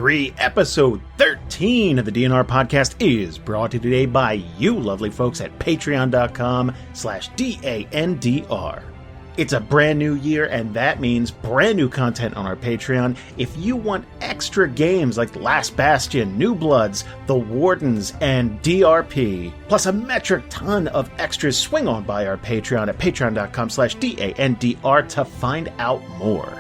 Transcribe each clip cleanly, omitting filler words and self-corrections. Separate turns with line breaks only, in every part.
3, episode 13 of the DNR podcast is brought to you today by you lovely folks at patreon.com/DANDR. It's a brand new year, and that means brand new content on our Patreon. If you want extra games like Last Bastion, New Bloods, The Wardens, and DRP, plus a metric ton of extras, swing on by our Patreon at patreon.com/DANDR to find out more.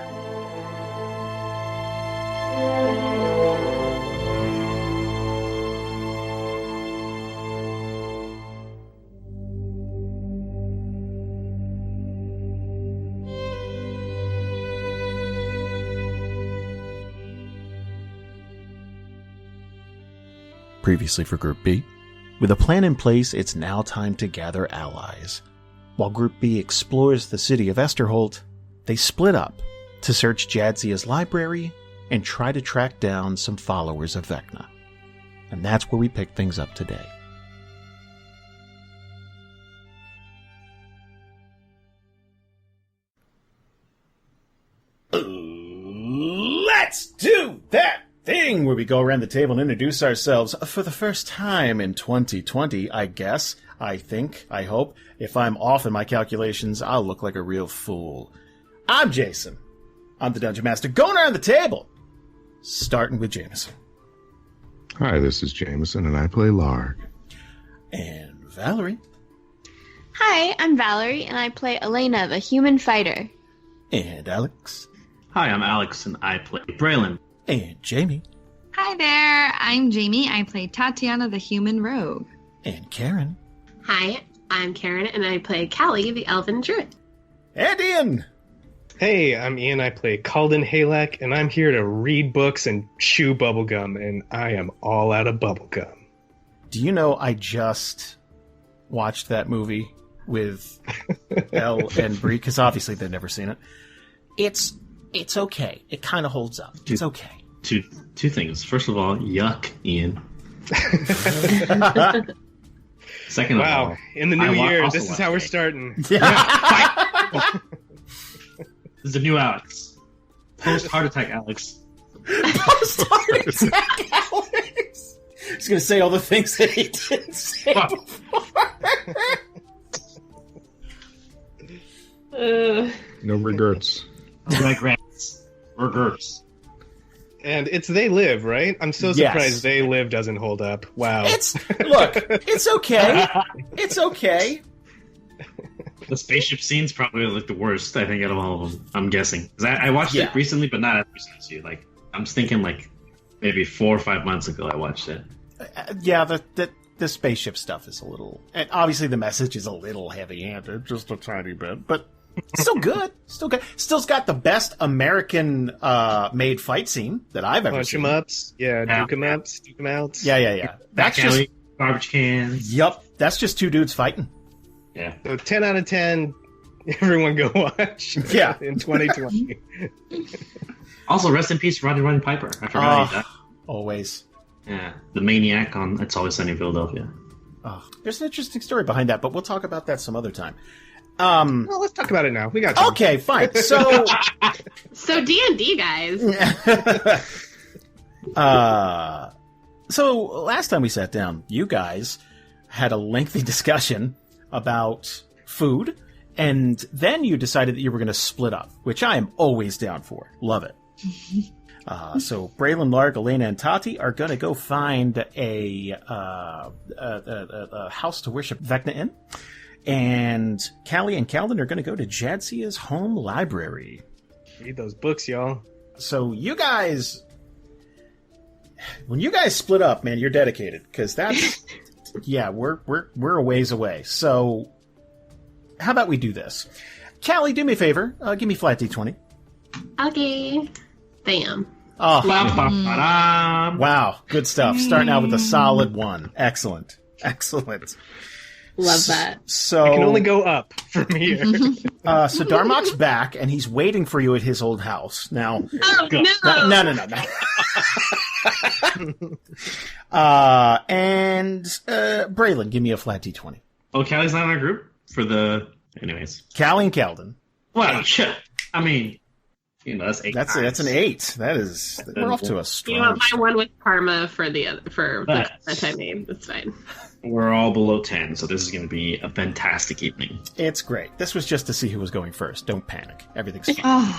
Previously for Group B. With a plan in place, it's now time to gather allies. While Group B explores the city of Esterholt, they split up to search Jadzia's library and try to track down some followers of Vecna. And that's where we pick things up today. Let's do that thing where we go around the table and introduce ourselves for the first time in 2020, I guess. I think. I hope. If I'm off in my calculations, I'll look like a real fool. I'm Jason. I'm the Dungeon Master. Going around the table. Starting with Jamieson.
Hi, this is Jamieson, and I play Larg.
And Valerie.
Hi, I'm Valerie, and I play Elena, the human fighter.
And Alex.
Hi, I'm Alex, and I play Braylon.
And Jamie.
Hi there, I'm Jamie. I play Tatiyana, the human rogue.
And Karen.
Hi, I'm Karen, and I play Kallie, the elven druid.
And Ian.
Hey, I'm Ian. I play Kalden Halak, and I'm here to read books and chew bubblegum, and I am all out of bubblegum.
Do you know I just watched that movie with Elle and Bree? Because obviously they've never seen it. It's okay. It kind of holds up. It's okay.
Two things. First of all, yuck, Ian. Second of all,
in the new year, this is how we're starting.
Yeah. This is the new Alex. Post-heart attack Alex.
Post-heart attack Alex! He's going to say all the things that he didn't say before.
No regrets.
Regrets.
And it's They Live, right? I'm so surprised They Live doesn't hold up. Wow.
It's okay. It's okay.
The spaceship scene's probably like the worst, I think, out of all of them. I'm guessing. 'Cause I watched it recently, but not as recently as you. Like, I'm thinking like maybe 4 or 5 months ago I watched it.
The spaceship stuff is a little, and obviously the message is a little heavy-handed, just a tiny bit, but still good. Still good. Still's got the best American made fight scene that I've ever seen.
Punch 'em ups, duke 'em ups, duke 'em outs.
Yeah. That's
Back alley,
just
garbage cans.
Yup, that's just two dudes fighting.
Yeah.
So 10 out of 10, everyone go watch.
Yeah.
In 2020.
Also, rest in peace, Roddy Piper. I forgot he died.
Always.
Yeah, the maniac on It's Always Sunny in Philadelphia.
Oh, there's an interesting story behind that, but we'll talk about that some other time.
Well, let's talk about it now. We got time.
Okay, fine. So
D&D, guys.
So last time we sat down, you guys had a lengthy discussion about food, and then you decided that you were going to split up, which I am always down for. Love it. So Braylon, Larg, Elena, and Tati are going to go find a house to worship Vecna in, and Kallie and Kalden are going to go to Jadzia's home library.
Read those books, y'all.
So you guys, when you guys split up, man, you're dedicated, because that's we're a ways away. So how about we do this? Kallie, do me a favor. Give me flat D20.
Okay. Bam.
Oh, wow. Good stuff. Starting out with a solid 1. Excellent.
Love that.
So
I can only go up from here.
So Darmok's back, and he's waiting for you at his old house. Now,
No.
And Braylon, give me a flat D20.
Oh, Callie's not in our group? For the... Anyways.
Kallie and Kalden.
Well, shit. I mean, That's 8.
That's an 8. We're off to a strong.
You want my one with karma for the that I made. That's fine.
We're all below 10, so this is going to be a fantastic evening.
It's great. This was just to see who was going first. Don't panic. Everything's fine.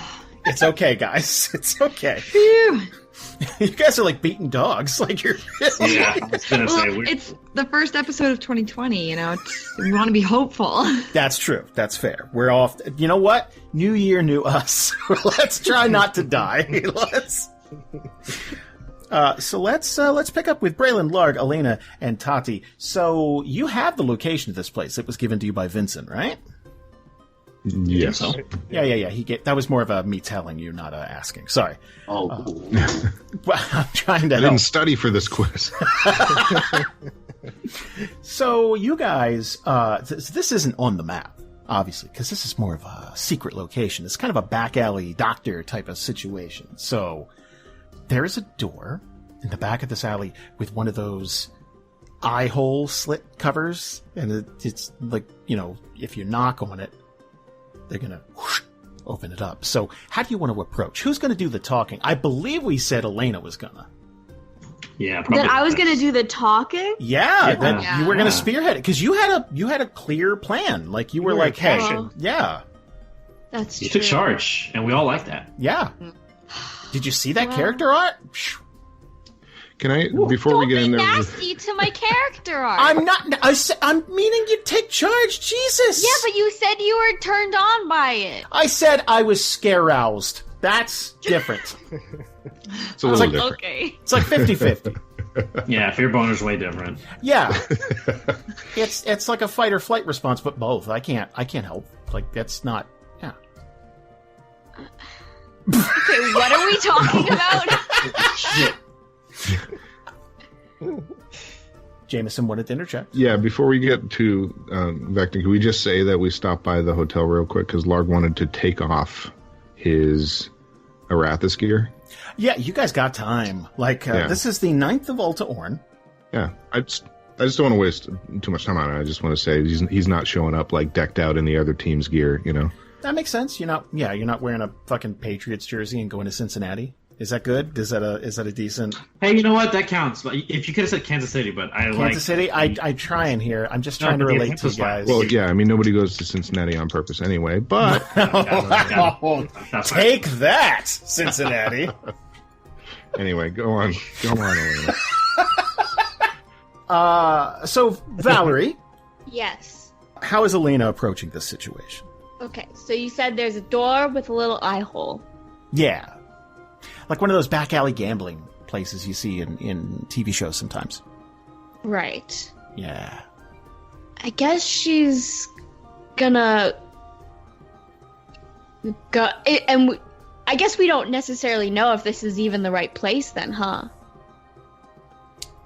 It's okay, guys. It's okay.
Phew.
You guys are like beating dogs. Like you're.
Yeah, I was going to say.
It's the first episode of 2020. We want to be hopeful.
That's true. That's fair. We're off. You know what? New year, new us. Let's try not to die. So let's pick up with Braylon, Larg, Elena, and Tati. So you have the location of this place. It was given to you by Vincent, right?
Yes.
So?
Yeah. That was more of a me telling you, not asking. Sorry.
Oh.
Well, I'm trying to
I
help.
didn't study for this quiz.
So you guys, this isn't on the map, obviously, because this is more of a secret location. It's kind of a back alley doctor type of situation. So there is a door in the back of this alley with one of those eye hole slit covers, and it's like, if you knock on it, they're going to open it up. So how do you want to approach? Who's going to do the talking? I believe we said Elena was going to.
Yeah, probably.
That I was going to do the talking?
Yeah, that
Yeah.
you were going to spearhead it because you had a clear plan. Like you were like, hey, yeah,
That's
You
true.
took charge, and we all like that.
yeah. Did you see that
Well-
character art?
Can I, before we
Don't
get
be
in there,
nasty to my character art.
I'm not. I'm meaning you take charge. Jesus.
Yeah, but you said you were turned on by it.
I said I was scare-roused. That's different.
it's a little
like,
different.
Okay.
It's like 50-50.
Yeah, fear boner's way different.
Yeah. It's like a fight or flight response, but both. I can't help. Like that's not. Yeah.
Okay, what are we talking about?
Shit.
Jameson wanted to interject.
Yeah, before we get to Vector, can we just say that we stopped by the hotel real quick because Larg wanted to take off his Arathis gear?
Yeah, you guys got time. Like, This is the 9th of Alta Orn.
Yeah, I just don't want to waste too much time on it. I just want to say he's not showing up like decked out in the other team's gear,
That makes sense. You're not wearing a fucking Patriots jersey and going to Cincinnati. Is that good? Is that a decent?
Hey, you know what? That counts. But if you could have said Kansas City, but
Kansas City? I try in here. I'm just trying to relate to you guys.
Well, yeah, I mean, nobody goes to Cincinnati on purpose anyway, but...
Take that, Cincinnati.
Anyway, go on, Elena.
So, Valerie,
Yes.
how is Elena approaching this situation?
Okay, so you said there's a door with a little eye hole.
Yeah. Like one of those back alley gambling places you see in TV shows sometimes.
Right.
Yeah.
I guess she's gonna go, and I guess we don't necessarily know if this is even the right place then, huh?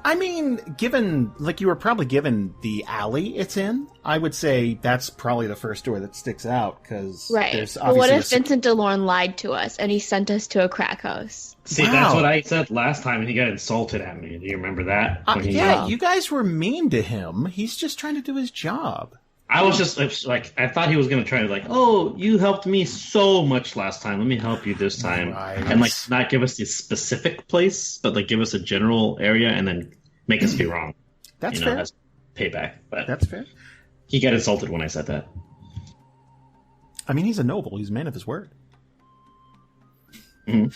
I mean, you were probably given the alley it's in, I would say that's probably the first door that sticks out, because
Right.
there's
But what
obviously...
if Vincent DeLorme lied to us and he sent us to a crack house?
See,
Wow.
that's what I said last time, and he got insulted at me. Do you remember that?
Yeah, you guys were mean to him. He's just trying to do his job.
I was just like, I thought he was going to try to oh, you helped me so much last time. Let me help you this time.
Right.
And not give us the specific place, but give us a general area and then make us be wrong.
That's fair.
As payback. But
That's fair.
he got insulted when I said that.
I mean, he's a noble. He's a man of his word.
Mhm.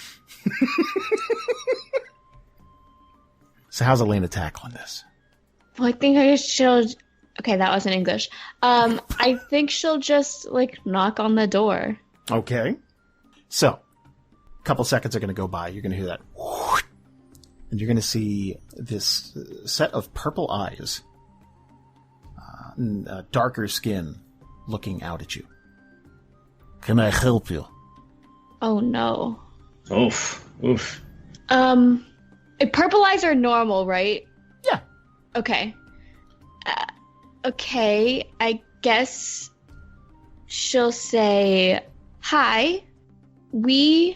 So how's Elena tackling this?
Well, I think she'll. Okay, that wasn't English. I think she'll just knock on the door.
Okay. So, a couple seconds are going to go by. You're going to hear that. Whoosh, and you're going to see this set of purple eyes, darker skin, looking out at you. Can I help you?
Oh no.
Oof.
Purple eyes are normal, right?
Yeah.
Okay. Okay, I guess she'll say, "Hi, my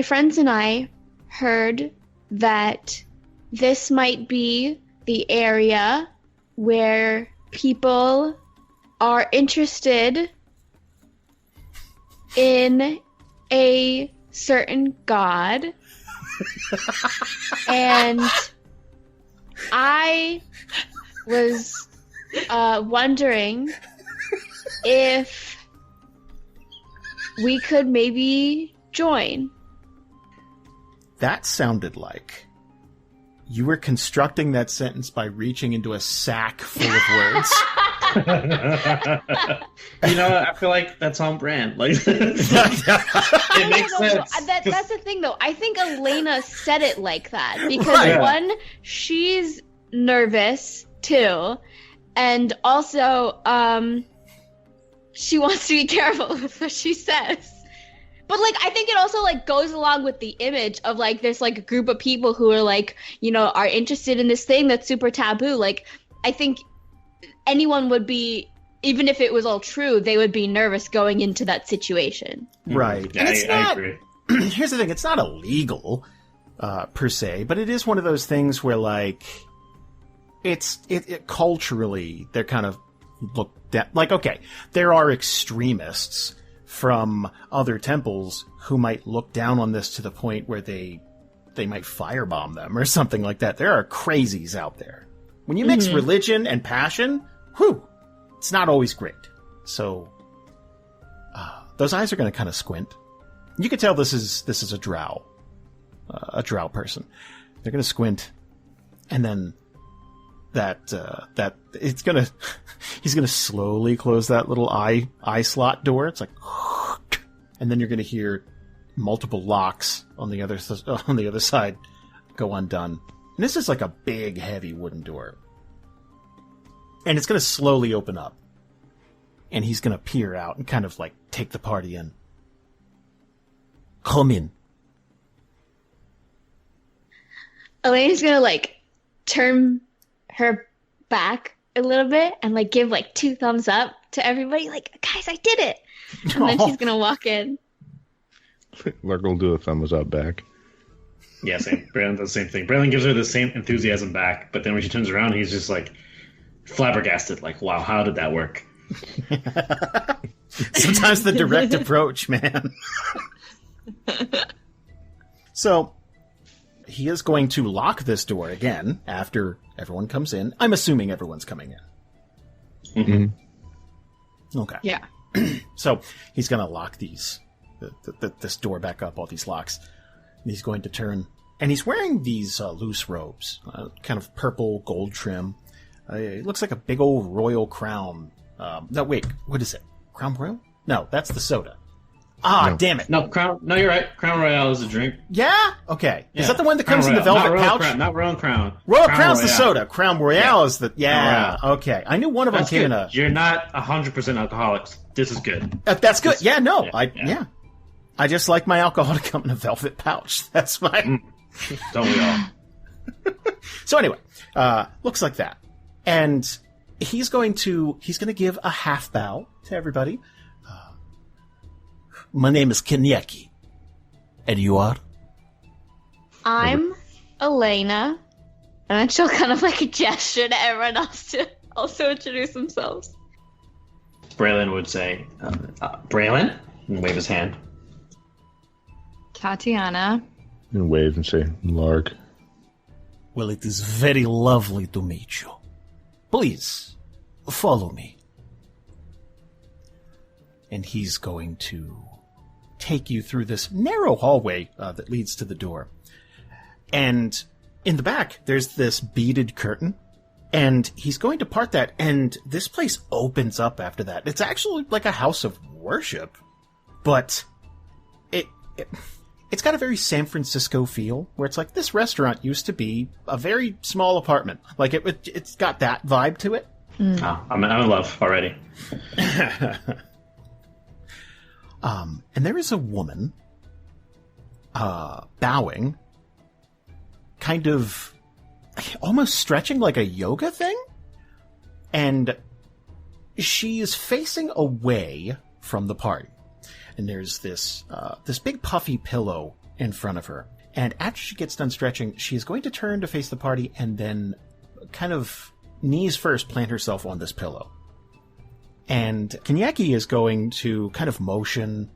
friends and I heard that this might be the area where people are interested in a certain god, and I was wondering if we could maybe join.
That sounded like you were constructing that sentence by reaching into a sack full of words.
You know what? I feel like that's on brand. Like it makes sense.
That's the thing, though. I think Elena said it like that because one, she's nervous too, and also she wants to be careful with what she says. But, like, I think it also, like, goes along with the image of, like, there's, like, a group of people who are, like, you know, are interested in this thing that's super taboo. Like, I think anyone would be, even if it was all true, they would be nervous going into that situation.
Right.
Yeah,
And it's
I
not,
agree.
here's the thing, it's not illegal, per se, but it is one of those things where, like, it culturally, they're kind of looked at, like, okay, there are extremists from other temples who might look down on this to the point where they might firebomb them or something like that. There are crazies out there. When you mix religion and passion, it's not always great. So, those eyes are going to kind of squint. You can tell this is a drow person. They're going to squint, and then he's gonna slowly close that little eye slot door. It's like, and then you're gonna hear multiple locks on the other side go undone. And this is like a big, heavy wooden door, and it's gonna slowly open up, and he's gonna peer out and kind of like take the party in. Come in.
Elena's gonna like turn her back a little bit and like give like 2 thumbs up to everybody, like, guys, I did it. And then she's gonna walk in.
Larg will do a thumbs up back.
Yeah, same. Braylon does the same thing. Braylon gives her the same enthusiasm back, but then when she turns around, he's just like flabbergasted, like, wow, how did that work?
Sometimes the direct approach, man. So, he is going to lock this door again after everyone comes in. I'm assuming everyone's coming in.
Mm-hmm.
Okay.
Yeah.
So, he's going to lock this door back up, all these locks. And he's going to turn. And he's wearing these loose robes, kind of purple gold trim. It looks like a big old royal crown. No, wait, what is it? Crown Royal? No, that's the soda. No. Damn it.
No, No, you're right. Crown Royale is a drink.
Yeah? Okay.
Yeah.
Is that the one that comes in the velvet pouch?
Not Royal Crown.
Royal Crown's the soda. Crown Royale is the... Yeah, okay. I knew one of them came in a...
You're not 100% alcoholics. This is good.
That's good. Yeah, no.
Yeah.
I just like my alcohol to come in a velvet pouch. That's my...
Don't we all?
So anyway, looks like that. And he's going to give a half bow to everybody. My name is Kenyeki. And you are?
I'm Elena. And then she'll kind of like gesture to everyone else to also introduce themselves.
Braylon would say, Braylon? And wave his hand.
Tatiyana.
And wave and say, Larg.
Well, it is very lovely to meet you. Please, follow me. And he's going to take you through this narrow hallway that leads to the door. And in the back, there's this beaded curtain. And he's going to part that, and this place opens up after that. It's actually like a house of worship. But it's got a very San Francisco feel, where it's like this restaurant used to be a very small apartment. Like it's got that vibe to it.
Oh, I'm in love already.
And there is a woman bowing, kind of almost stretching like a yoga thing. And she is facing away from the party. And there's this big puffy pillow in front of her. And after she gets done stretching, she is going to turn to face the party and then kind of knees first plant herself on this pillow. And Kenyeki is going to kind of motion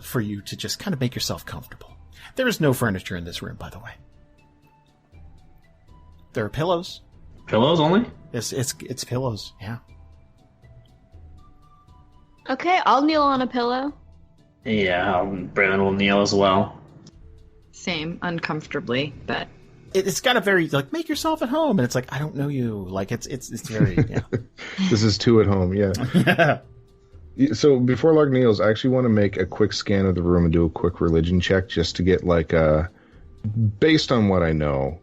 for you to just kind of make yourself comfortable. There is no furniture in this room, by the way. There are pillows.
Pillows only?
It's pillows, yeah.
Okay, I'll kneel on a pillow.
Yeah, Braylon will kneel as well.
Same, uncomfortably, but
It's got a very, like, make yourself at home, and it's like, I don't know you. Like, it's very, yeah.
This is two at home, yeah.
Yeah.
So before Larg kneels, I actually want to make a quick scan of the room and do a quick religion check just to get, like, based on what I know,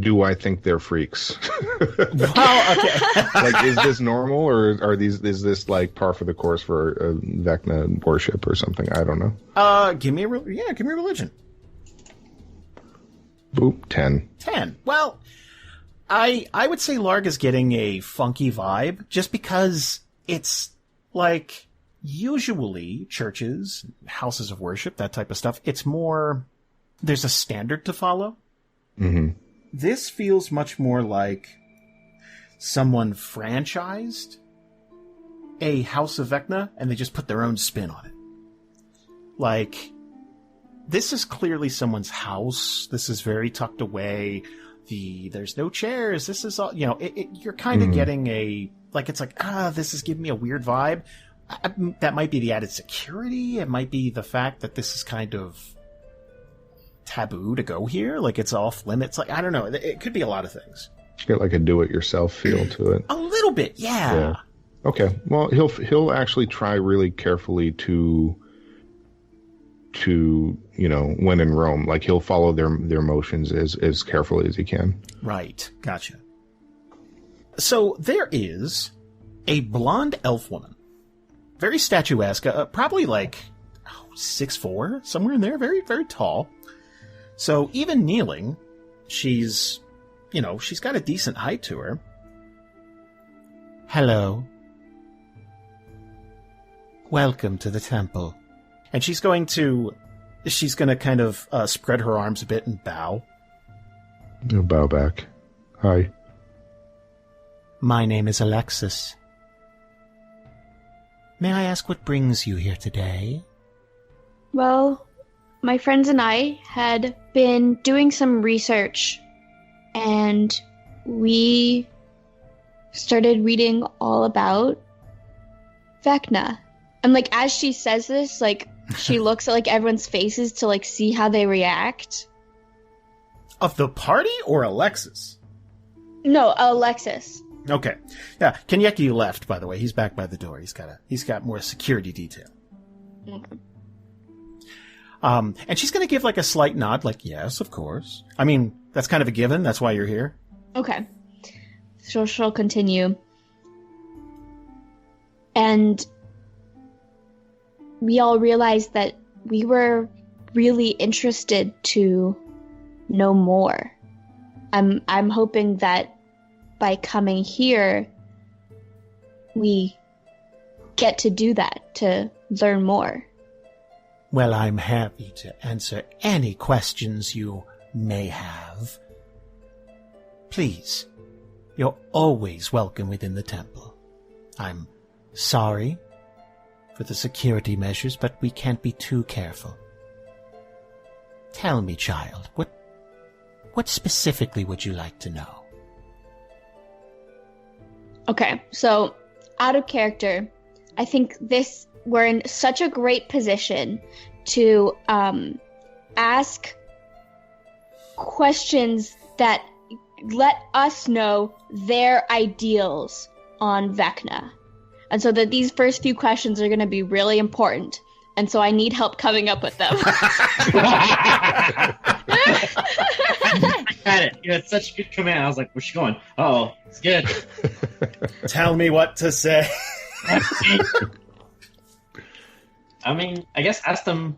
do I think they're freaks?
Well, okay.
Like, is this normal, or is this, like, par for the course for Vecna worship or something? I don't know.
Give me a religion.
Boop, 10.
10. Well, I would say Larg is getting a funky vibe just because it's like usually churches, houses of worship, that type of stuff. It's more, there's a standard to follow.
Mm-hmm.
This feels much more like someone franchised a House of Vecna and they just put their own spin on it. Like, this is clearly someone's house. This is very tucked away. There's no chairs. This is all, you're kind of getting it's like, this is giving me a weird vibe. That might be the added security. It might be the fact that this is kind of taboo to go here. Like, it's off limits. Like, I don't know. It could be a lot of things.
You get like a do-it-yourself feel to it.
A little bit, yeah.
Okay. Well, he'll actually try really carefully to when in Rome, like he'll follow their motions as carefully as he can.
Right. Gotcha. So there is a blonde elf woman, very statuesque, probably like 6'4", somewhere in there, very, very tall. So even kneeling, she's got a decent height to her. Hello. Welcome to the temple. And she's going to kind of spread her arms a bit and bow.
You'll bow back. Hi.
My name is Alexis. May I ask what brings you here today?
Well, my friends and I had been doing some research, and we started reading all about Vecna. And, like, as she says this, like, she looks at, like, everyone's faces to, like, see how they react.
Of the party or Alexis?
No, Alexis.
Okay. Yeah, Kenyeki left, by the way. He's back by the door. He's got more security detail.
Okay.
And she's going to give, like, a slight nod, like, yes, of course. I mean, that's kind of a given. That's why you're here.
Okay. So she'll continue. And we all realized that we were really interested to know more. I'm hoping that by coming here, we get to do that, to learn more.
Well, I'm happy to answer any questions you may have. Please, you're always welcome within the temple. I'm sorry for the security measures, but we can't be too careful. Tell me, child, what specifically would you like to know?
Okay, so out of character, I think we're in such a great position to ask questions that let us know their ideals on Vecna. And so that these first few questions are going to be really important. And so I need help coming up with them.
I got it. You had such a good command. I was like, where's she going? Oh, it's good.
Tell me what to say.
I mean, I guess ask them.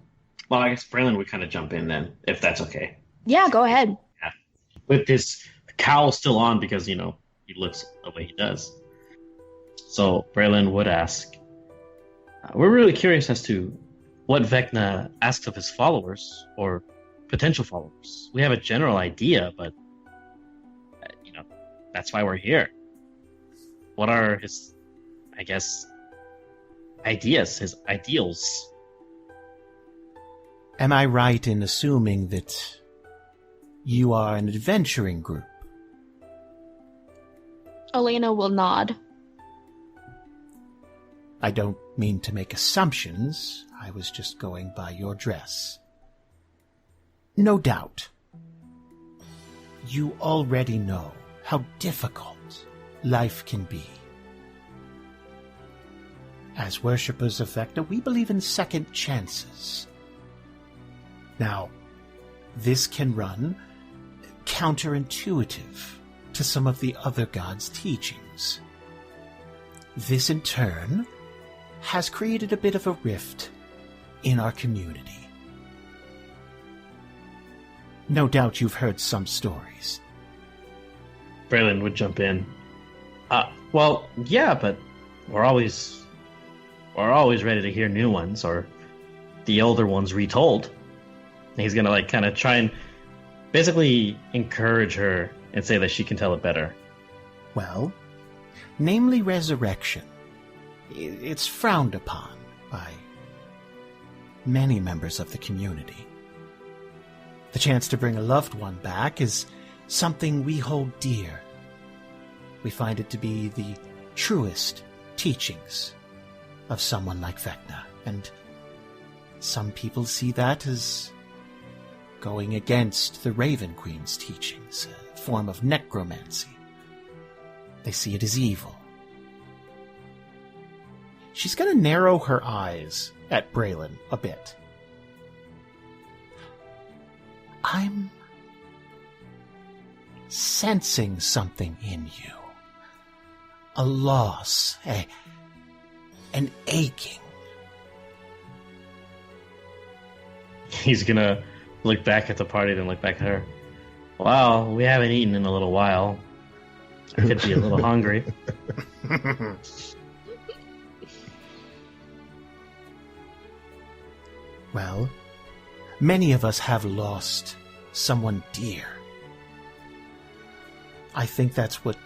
Well, I guess Braylon would kind of jump in then, if that's okay.
Yeah, go ahead.
Yeah. With his cowl still on because, he looks the way he does. So Braylon would ask, we're really curious as to what Vecna asks of his followers, or potential followers. We have a general idea, but, that's why we're here. What are his, ideas, his ideals?
Am I right in assuming that you are an adventuring group?
Elena will nod.
I don't mean to make assumptions. I was just going by your dress. No doubt. You already know how difficult life can be. As worshippers of Vecna, we believe in second chances. Now, this can run counterintuitive to some of the other gods' teachings. This, in turn, has created a bit of a rift in our community. No doubt you've heard some stories.
Braylon would jump in. Well, yeah, but we're always ready to hear new ones, or the older ones retold. And he's gonna kind of try and basically encourage her and say that she can tell it better.
Well, namely resurrection. It's frowned upon by many members of the community. The chance to bring a loved one back is something we hold dear. We find it to be the truest teachings of someone like Vecna, and some people see that as going against the Raven Queen's teachings, a form of necromancy. They see it as evil. She's going to narrow her eyes at Braylon a bit. I'm sensing something in you. A loss, an aching.
He's gonna look back at the party, then look back at her. Well, we haven't eaten in a little while. I could be a little hungry.
Well, many of us have lost someone dear. I think that's what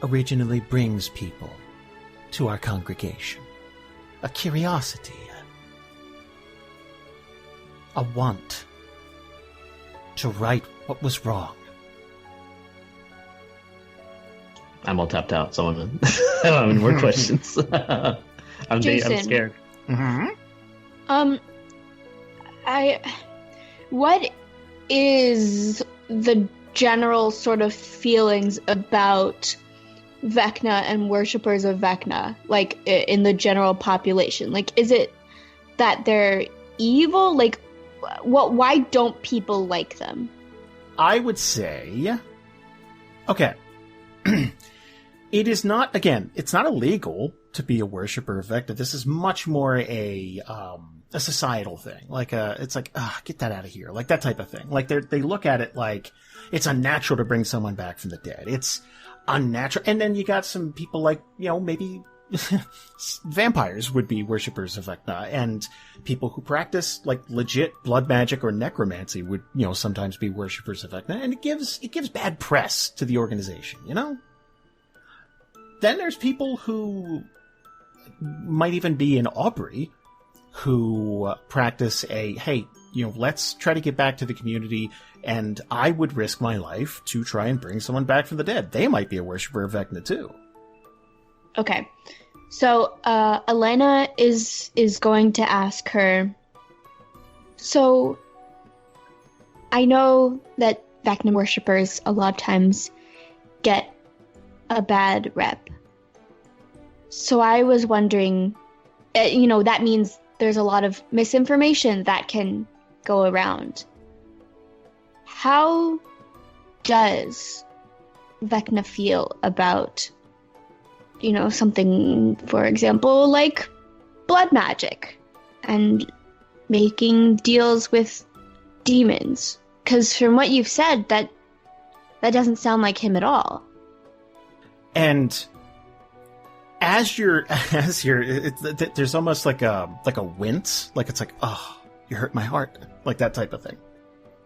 originally brings people to our congregation. A curiosity, a want to right what was wrong.
I'm all tapped out, so I don't have any more questions. I'm
Jason.
scared.
Mm-hmm.
What is the general sort of feelings about Vecna and worshippers of Vecna, like in the general population? Like, is it that they're evil? Like, why don't people like them?
I would say, okay, it is not, again, it's not illegal to be a worshipper of Vecna. This is much more a societal thing. Like, it's like, get that out of here. Like that type of thing. Like they look at it like it's unnatural to bring someone back from the dead. It's unnatural. And then you got some people like, maybe vampires would be worshippers of Vecna, and people who practice like legit blood magic or necromancy would, sometimes be worshippers of Vecna, and it gives bad press to the organization, Then there's people who might even be in Aubrey who practice let's try to get back to the community, and I would risk my life to try and bring someone back from the dead. They might be a worshipper of Vecna too.
Okay. So, Elena is going to ask her, so, I know that Vecna worshippers a lot of times get a bad rep. So I was wondering, that means there's a lot of misinformation that can go around. How does Vecna feel about something, for example, like blood magic and making deals with demons? Because from what you've said, that doesn't sound like him at all.
And as there's almost like a wince, like it's like, oh, you hurt my heart, like that type of thing.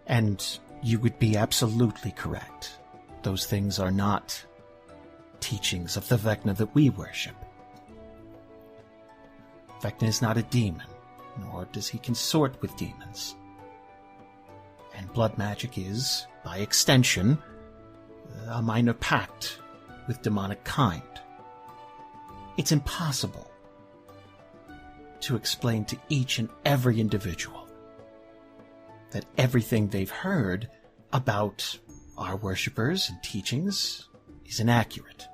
And you would be absolutely correct. Those things are not teachings of the Vecna that we worship. Vecna is not a demon. nor does he consort with demons. And blood magic is, by extension, a minor pact with demonic kind. It's impossible to explain to each and every individual that everything they've heard about our worshippers and teachings is inaccurate.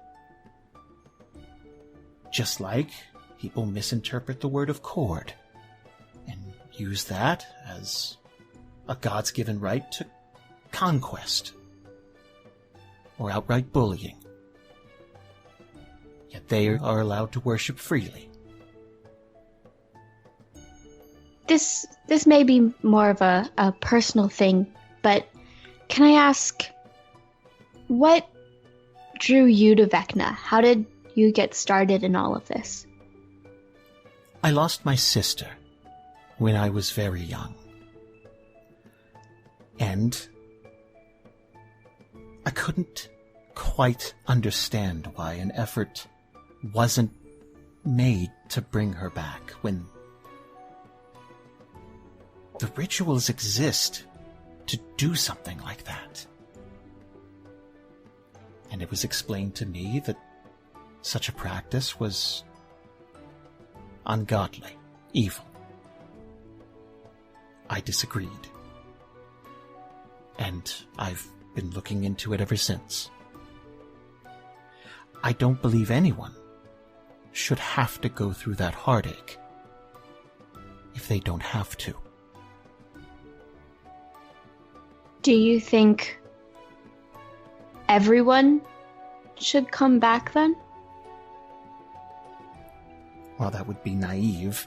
Just like people misinterpret the word of cord and use that as a God's given right to conquest or outright bullying. Yet they are allowed to worship freely.
This may be more of a personal thing, but can I ask, what drew you to Vecna? How did you get started in all of this?
I lost my sister when I was very young. And I couldn't quite understand why an effort wasn't made to bring her back when the rituals exist to do something like that. And it was explained to me that such a practice was ungodly, evil. I disagreed. And I've been looking into it ever since. I don't believe anyone should have to go through that heartache if they don't have to.
Do you think everyone should come back then?
Well, that would be naive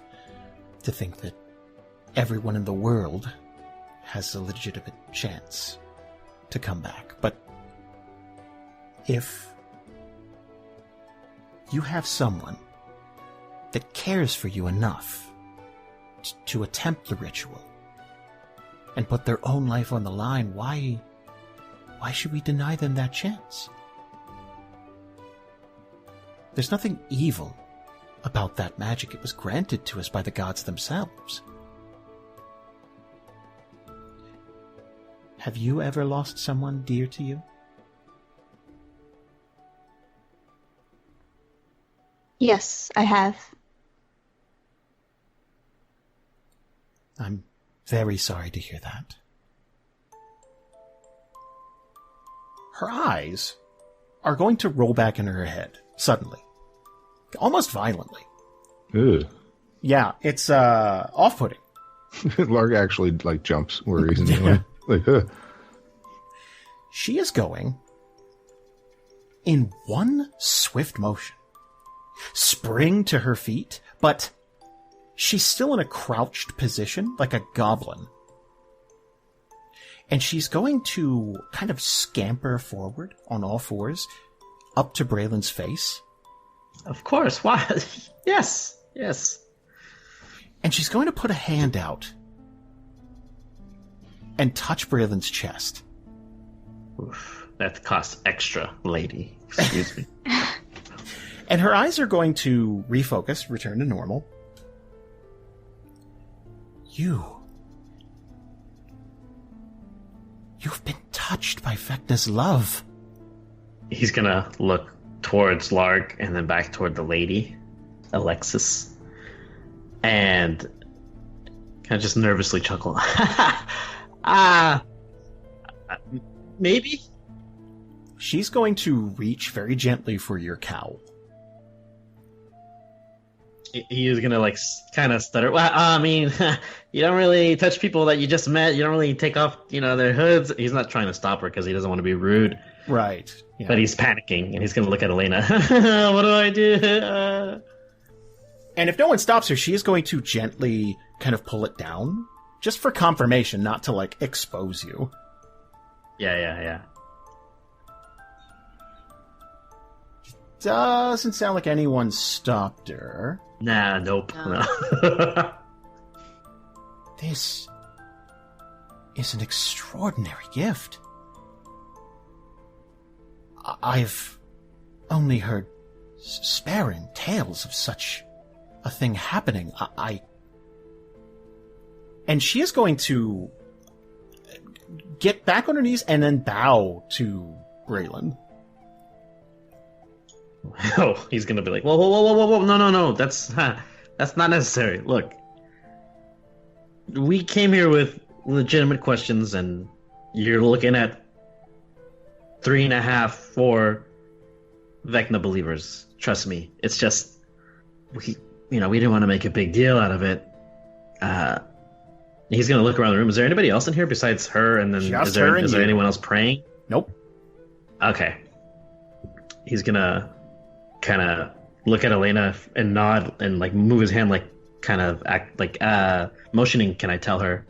to think that everyone in the world has a legitimate chance to come back. But if you have someone that cares for you enough to attempt the ritual and put their own life on the line, why should we deny them that chance? There's nothing evil about that magic. It was granted to us by the gods themselves. Have you ever lost someone dear to you?
Yes, I have.
I'm very sorry to hear that. Her eyes are going to roll back in her head, suddenly. Almost violently.
Ew.
Yeah, it's off-putting.
Larg actually jumps where he's doing.
She is going in one swift motion, spring to her feet, but she's still in a crouched position like a goblin. And she's going to kind of scamper forward on all fours up to Braylon's face.
Of course. Why? Yes.
And she's going to put a hand out and touch Braylon's chest.
Oof, that costs extra, lady. Excuse me.
And her eyes are going to refocus, return to normal. You've been touched by Vecna's love.
He's gonna look towards Larg and then back toward the lady, Alexis, and kind of just nervously chuckle. Maybe?
She's going to reach very gently for your cowl.
He is gonna kind of stutter. Well, I mean, you don't really touch people that you just met. You don't really take off, their hoods. He's not trying to stop her because he doesn't want to be rude.
Right. Yeah.
But he's panicking and he's gonna look at Elena. What do I do?
And if no one stops her, she is going to gently kind of pull it down, just for confirmation, not to expose you.
Yeah.
Doesn't sound like anyone stopped her.
Nah, nope. No.
This is an extraordinary gift. I've only heard sparing tales of such a thing happening. And she is going to get back on her knees and then bow to Braylon.
Oh, he's gonna be like, whoa, no, that's not necessary. Look, we came here with legitimate questions, and you're looking at 3.5, 4 Vecna believers. Trust me, it's just we didn't want to make a big deal out of it. He's gonna look around the room. Is there anybody else in here besides her? And then is there anyone else praying?
Nope.
Okay. He's gonna kind of look at Elena and nod and like move his hand, like kind of act like motioning. Can I tell her?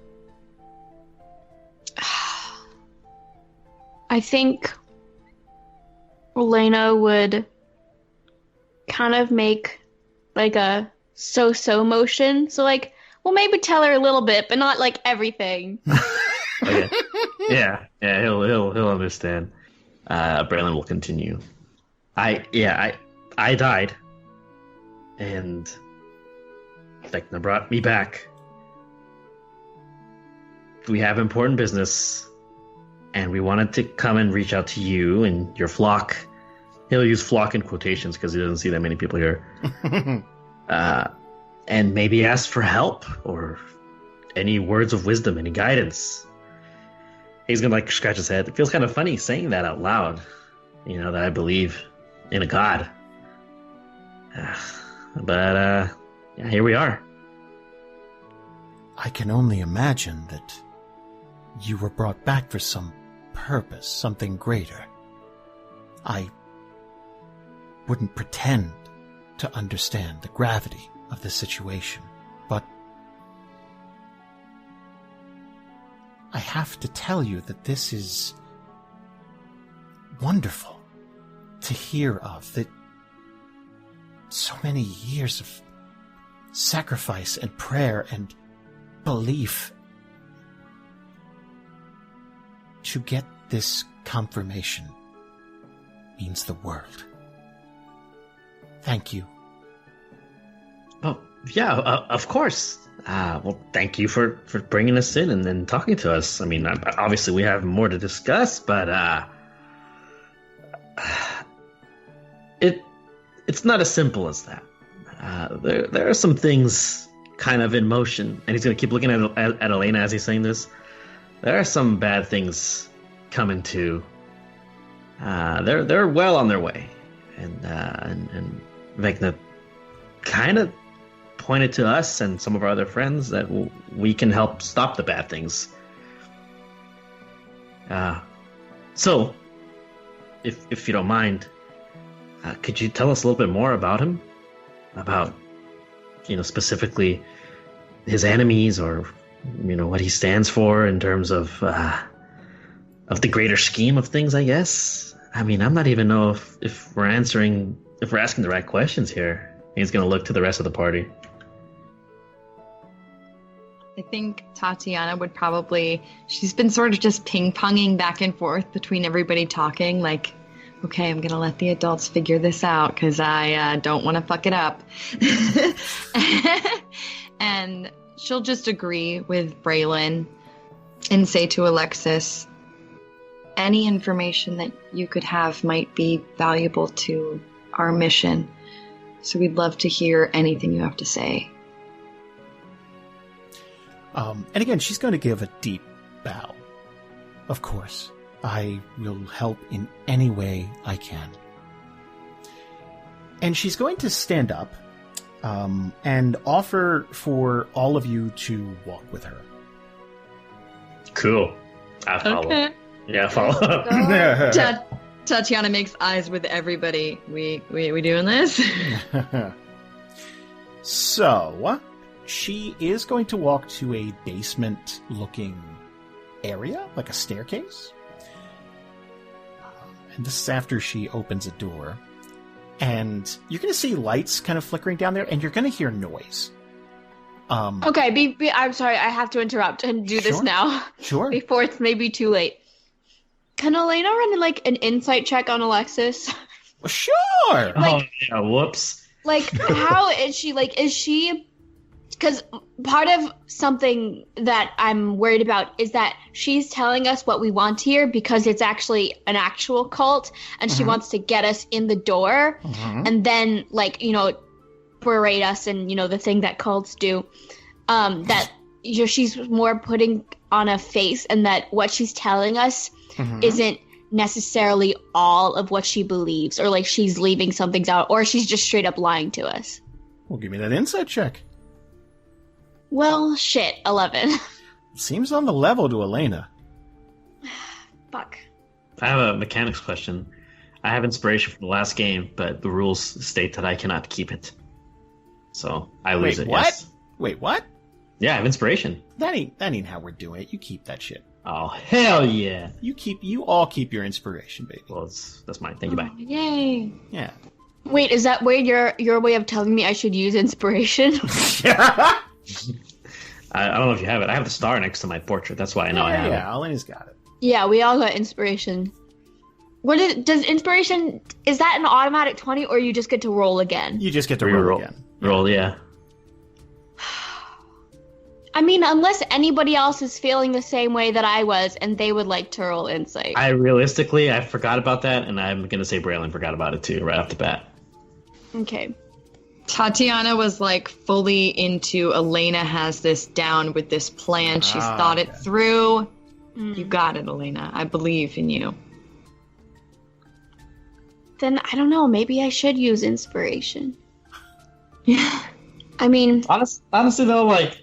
I think Elena would kind of make like a so-so motion. So like, well, maybe tell her a little bit, but not like everything.
Okay. Yeah, he'll understand. Braylon will continue. I died, and Vecna brought me back. We have important business, and we wanted to come and reach out to you and your flock. He'll use flock in quotations because he doesn't see that many people here. And maybe ask for help or any words of wisdom, any guidance. He's gonna like scratch his head. It feels kind of funny saying that out loud. That I believe in a god. But here we are.
I can only imagine that you were brought back for some purpose, something greater. I wouldn't pretend to understand the gravity of the situation, but I have to tell you that this is wonderful to hear of, that so many years of sacrifice and prayer and belief to get this confirmation means the world. Thank you.
Oh, yeah, of course. Well, thank you for bringing us in and then talking to us. I mean, obviously we have more to discuss, but it's not as simple as that. There are some things kind of in motion, and he's going to keep looking at Elena as he's saying this. There are some bad things coming too. They're well on their way, and Vecna kind of pointed to us and some of our other friends that we can help stop the bad things. So, if you don't mind, could you tell us a little bit more about him? About, specifically his enemies, or, what he stands for in terms of the greater scheme of things, I guess? I mean, I'm not even know if we're asking the right questions here. He's going to look to the rest of the party.
I think Tatiyana would she's been sort of just ping-ponging back and forth between everybody talking, like, okay, I'm going to let the adults figure this out because I don't want to fuck it up. And she'll just agree with Braylon and say to Alexis, any information that you could have might be valuable to our mission. So we'd love to hear anything you have to say.
And again, she's going to give a deep bow. Of course, I will help in any way I can. And she's going to stand up and offer for all of you to walk with her.
Cool. I follow.
Okay.
Yeah, follow.
Tatiyana makes eyes with everybody. We doing this?
So, she is going to walk to a basement-looking area, like a staircase. And this is after she opens a door. And you're going to see lights kind of flickering down there, and you're going to hear noise.
Okay, I'm sorry, I have to interrupt and do this
Sure.
now.
Sure.
Before it's maybe too late. Can Elena run like an insight check on Alexis?
Well, sure!
Like-
yeah, whoops.
Like, how is she? Like, is she because part of something that I'm worried about is that she's telling us what we want here because it's actually an actual cult, and she wants to get us in the door, and then, like, you know, berate us and, you know, the thing that cults do. That, you know, she's more putting on a face, and that what she's telling us isn't necessarily all of what she believes, or like she's leaving some things out, or she's just straight up lying to us.
Well, give me that insight check.
Well, shit, 11.
Seems on the level to Elena.
Fuck.
I have a mechanics question. I have inspiration from the last game, but the rules state that I cannot keep it. So I lose it.
What?
Yes.
Wait, what?
Yeah, I have inspiration.
That ain't how we're doing it. You keep that shit.
Oh, hell yeah.
You all keep your inspiration, baby.
Well, that's mine. Thank you, bye.
Yay.
Yeah.
Wait, is that your way of telling me I should use inspiration?
I don't know if you have it. I have the star next to my portrait. That's why I know I have it.
Yeah, Elena's got it.
Yeah, we all got inspiration. Does inspiration, is that an automatic 20, or you just get to roll again?
You just get to roll again.
Roll, yeah.
I mean, unless anybody else is feeling the same way that I was, and they would like to roll insight.
I forgot about that, and I'm going to say Braylon forgot about it too, right off the bat.
Okay.
Tatiyana was like fully into Elena has this down with this plan. She's thought it through. You got it, Elena. I believe in you.
Then, I don't know, maybe I should use inspiration. Yeah. I mean...
Honestly, though, like,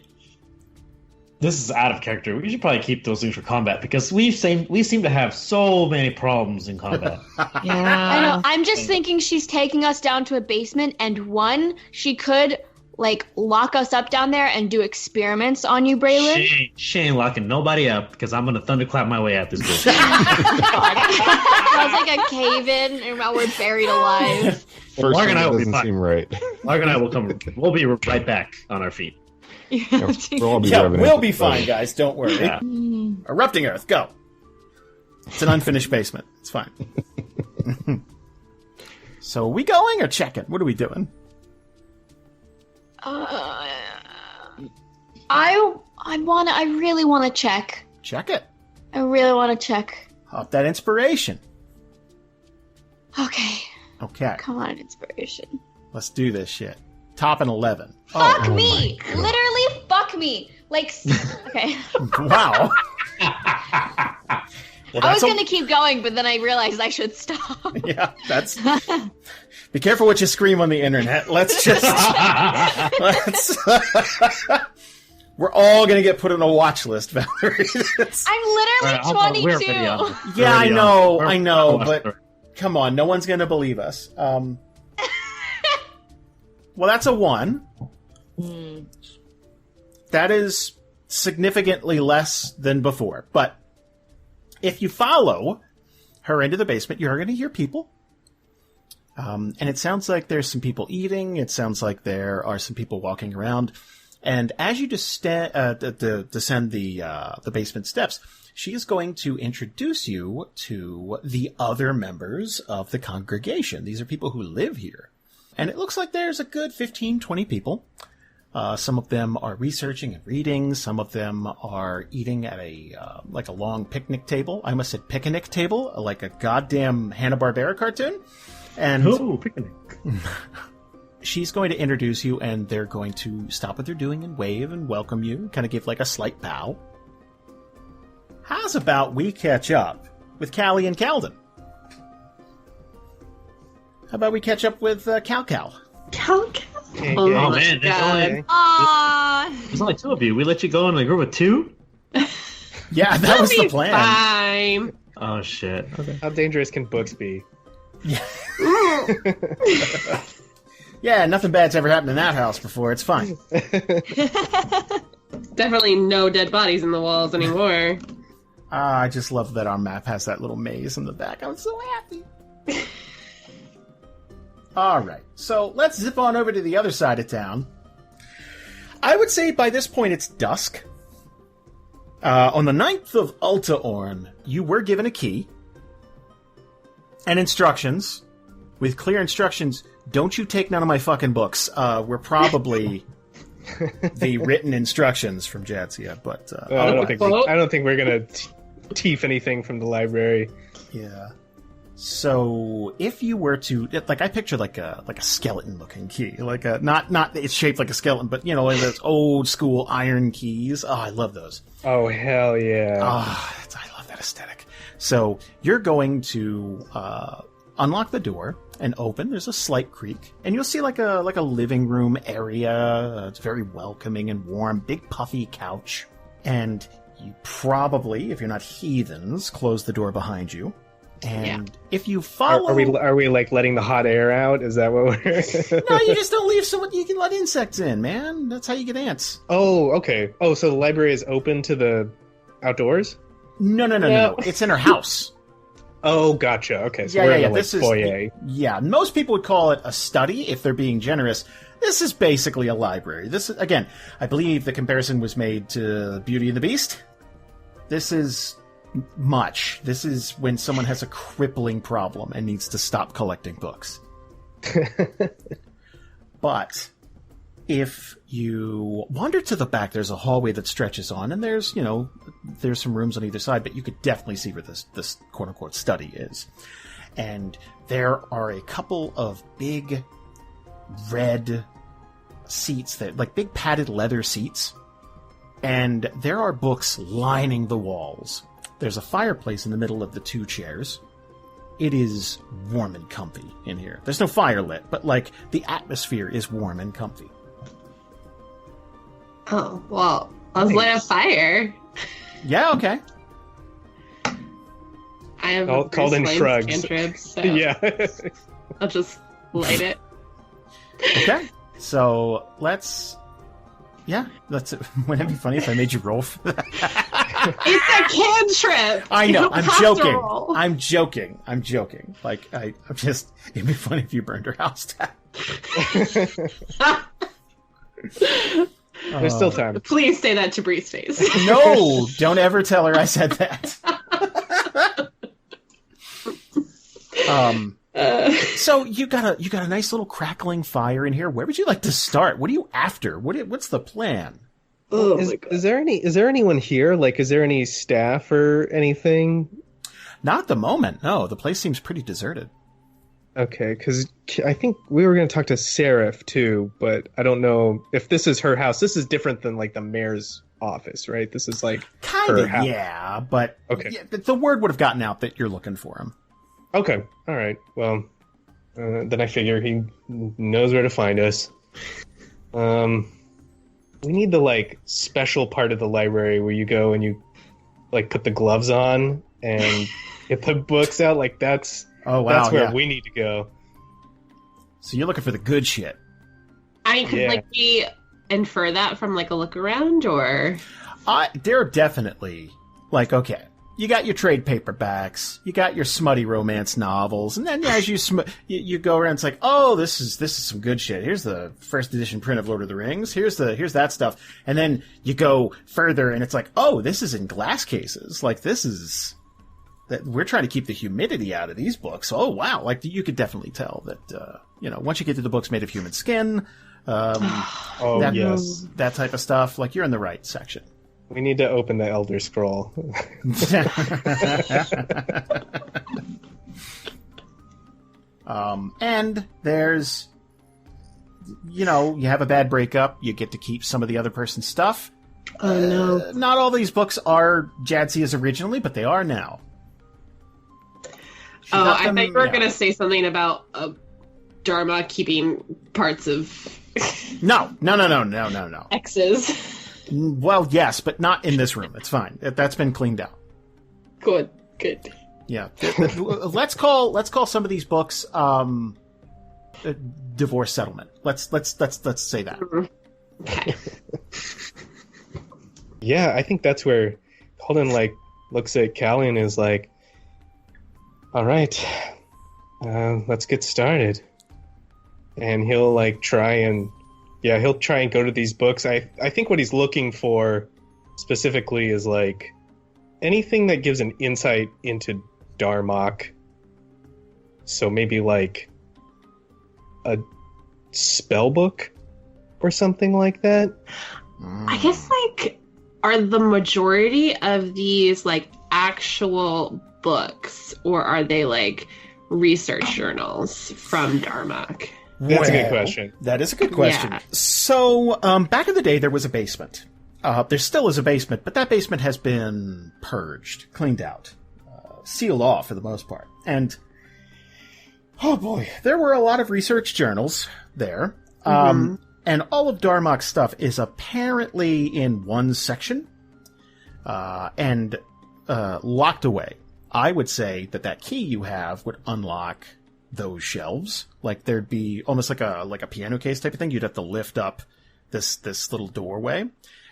this is out of character. We should probably keep those things for combat, because we seem to have so many problems in combat.
Yeah.
I know. I'm just thinking she's taking us down to a basement, and one, she could, like, lock us up down there and do experiments on you, Braylon.
She ain't locking nobody up, because I'm going to thunderclap my way out this bitch.
Sounds like a cave-in, and we're buried alive.
First
Larg and I will be
doesn't
fine.
seem right.
Larg and I will come. We'll be right back on our feet.
Yeah, we'll all be
Yeah,
revving
we'll
up.
be fine, guys. Don't worry.
Yeah.
Erupting Earth, go. It's an unfinished basement. It's fine. So, are we going or checking? What are we doing?
I really want to check.
Check it.
I really want to check.
Up that inspiration.
Okay.
Okay,
Come on, inspiration.
let's do this shit. Top an 11.
Fuck me! Literally, fuck me! Like, okay.
Wow. Well,
I was going to keep going, but then I realized I should stop.
Yeah, that's... Be careful what you scream on the internet. Let's just... We're all going to get put on a watch list, Valerie.
I'm literally 22.
Yeah, I know, but... Come on, no one's going to believe us. Well, that's a 1. That is significantly less than before. But if you follow her into the basement, you're going to hear people. And it sounds like there's some people eating. It sounds like there are some people walking around. And as you descend the basement steps, she is going to introduce you to the other members of the congregation. These are people who live here. And it looks like there's a good 15, 20 people. Some of them are researching and reading. Some of them are eating at a long picnic table. I almost said picnic table, like a goddamn Hanna-Barbera cartoon. And
picnic.
she's going to introduce you, and they're going to stop what they're doing and wave and welcome you, kind of give like a slight bow. How's about we catch up with Kallie and Kalden? How about we catch up with Cal?
Cal?
Oh man, there's only 2 of you. We let you go in a group of 2?
Yeah, that was the plan.
Fine.
Oh shit. Okay.
How dangerous can books be?
Yeah, nothing bad's ever happened in that house before. It's fine.
Definitely no dead bodies in the walls anymore.
I just love that our map has that little maze in the back. I'm so happy. All right, so let's zip on over to the other side of town. I would say by this point it's dusk. On the 9th of Ultaorn, you were given a key and instructions. With clear instructions, don't you take none of my fucking books. We're probably the written instructions from Jadzia, but
I don't think we're gonna teef anything from the library.
yeah. So if you were to I picture like a skeleton looking key, like a not it's shaped like a skeleton, but like those old school iron keys. Oh, I love those.
Oh hell yeah!
I love that aesthetic. So you're going to unlock the door and open. There's a slight creak, and you'll see like a living room area. It's very welcoming and warm. Big puffy couch, and you probably, if you're not heathens, close the door behind you. And if you follow,
are we like letting the hot air out? Is that what we're?
No, you just don't leave someone. You can let insects in, man. That's how you get ants.
Oh, okay. Oh, so the library is open to the outdoors?
No. It's in her house.
Oh, gotcha. Okay, so we're in the foyer.
Most people would call it a study if they're being generous. This is basically a library. This is, again, I believe the comparison was made to Beauty and the Beast. This is much. This is when someone has a crippling problem and needs to stop collecting books. But if you wander to the back, there's a hallway that stretches on, and there's some rooms on either side, but you could definitely see where this quote-unquote study is. And there are a couple of big red seats, that like big padded leather seats, and there are books lining the walls. There's a fireplace in the middle of the two chairs. It is warm and comfy in here. There's no fire lit, but like the atmosphere is warm and comfy.
Oh, well, let's light a fire.
Yeah, okay.
I have
Kalden shrugs.
cantrips, so
Yeah.
I'll just light it.
Okay. So let's wouldn't it be funny if I made you roll for that?
It's a cantrip.
I know.
You have to roll.
I'm joking. Like it'd be funny if you burned her house down.
There's still time.
Please say that to Bree's face.
No, don't ever tell her I said that. So you got a nice little crackling fire in here. Where would you like to start? What are you after? What's the plan?
Oh
is there anyone here? Like, is there any staff or anything?
Not at the moment. No, the place seems pretty deserted.
Okay, because I think we were going to talk to Seraph too, but I don't know if this is her house. This is different than like the mayor's office, right? This is like
kind of, yeah. But
okay,
the word would have gotten out that you're looking for him.
Okay, all right. Well, then I figure he knows where to find us. We need the like special part of the library where you go and you like put the gloves on and get the books out. Like that's that's where we need to go.
So you're looking for the good shit.
I mean, could we infer that from like a look around, or?
They're definitely like, okay, you got your trade paperbacks, you got your smutty romance novels, and then as you go around, it's like, oh, this is some good shit. Here's the first edition print of Lord of the Rings. Here's that stuff, and then you go further, and it's like, oh, this is in glass cases. Like this is that we're trying to keep the humidity out of these books. Oh wow, like you could definitely tell that once you get to the books made of human skin, that type of stuff. Like you're in the right section.
We need to open the Elder Scroll.
And there's, you have a bad breakup. You get to keep some of the other person's stuff.
Oh, no.
Not all these books are Jadzia's originally, but they are now.
I thought you were going to say something about Dharma keeping parts of...
No.
X's.
Well, yes, but not in this room. It's fine. That's been cleaned out.
Good.
Yeah. Let's call some of these books divorce settlement. Let's say that.
Okay.
Yeah, I think that's where Kalden looks at Kallie and is like, "All right, let's get started." And he'll try and go to these books. I think what he's looking for specifically is anything that gives an insight into Darmok. So maybe a spell book or something like that.
I guess, like, are the majority of these, like, actual books, or are they, like, research journals from Darmok?
That's a good question.
That is a good question.
Yeah.
So, back in the day, there was a basement. There still is a basement, but that basement has been purged, cleaned out, sealed off for the most part. And, oh boy, there were a lot of research journals there. And all of Darmok's stuff is apparently in one section, and locked away. I would say that key you have would unlock those shelves. Like, there'd be almost like a piano case type of thing. You'd have to lift up this little doorway,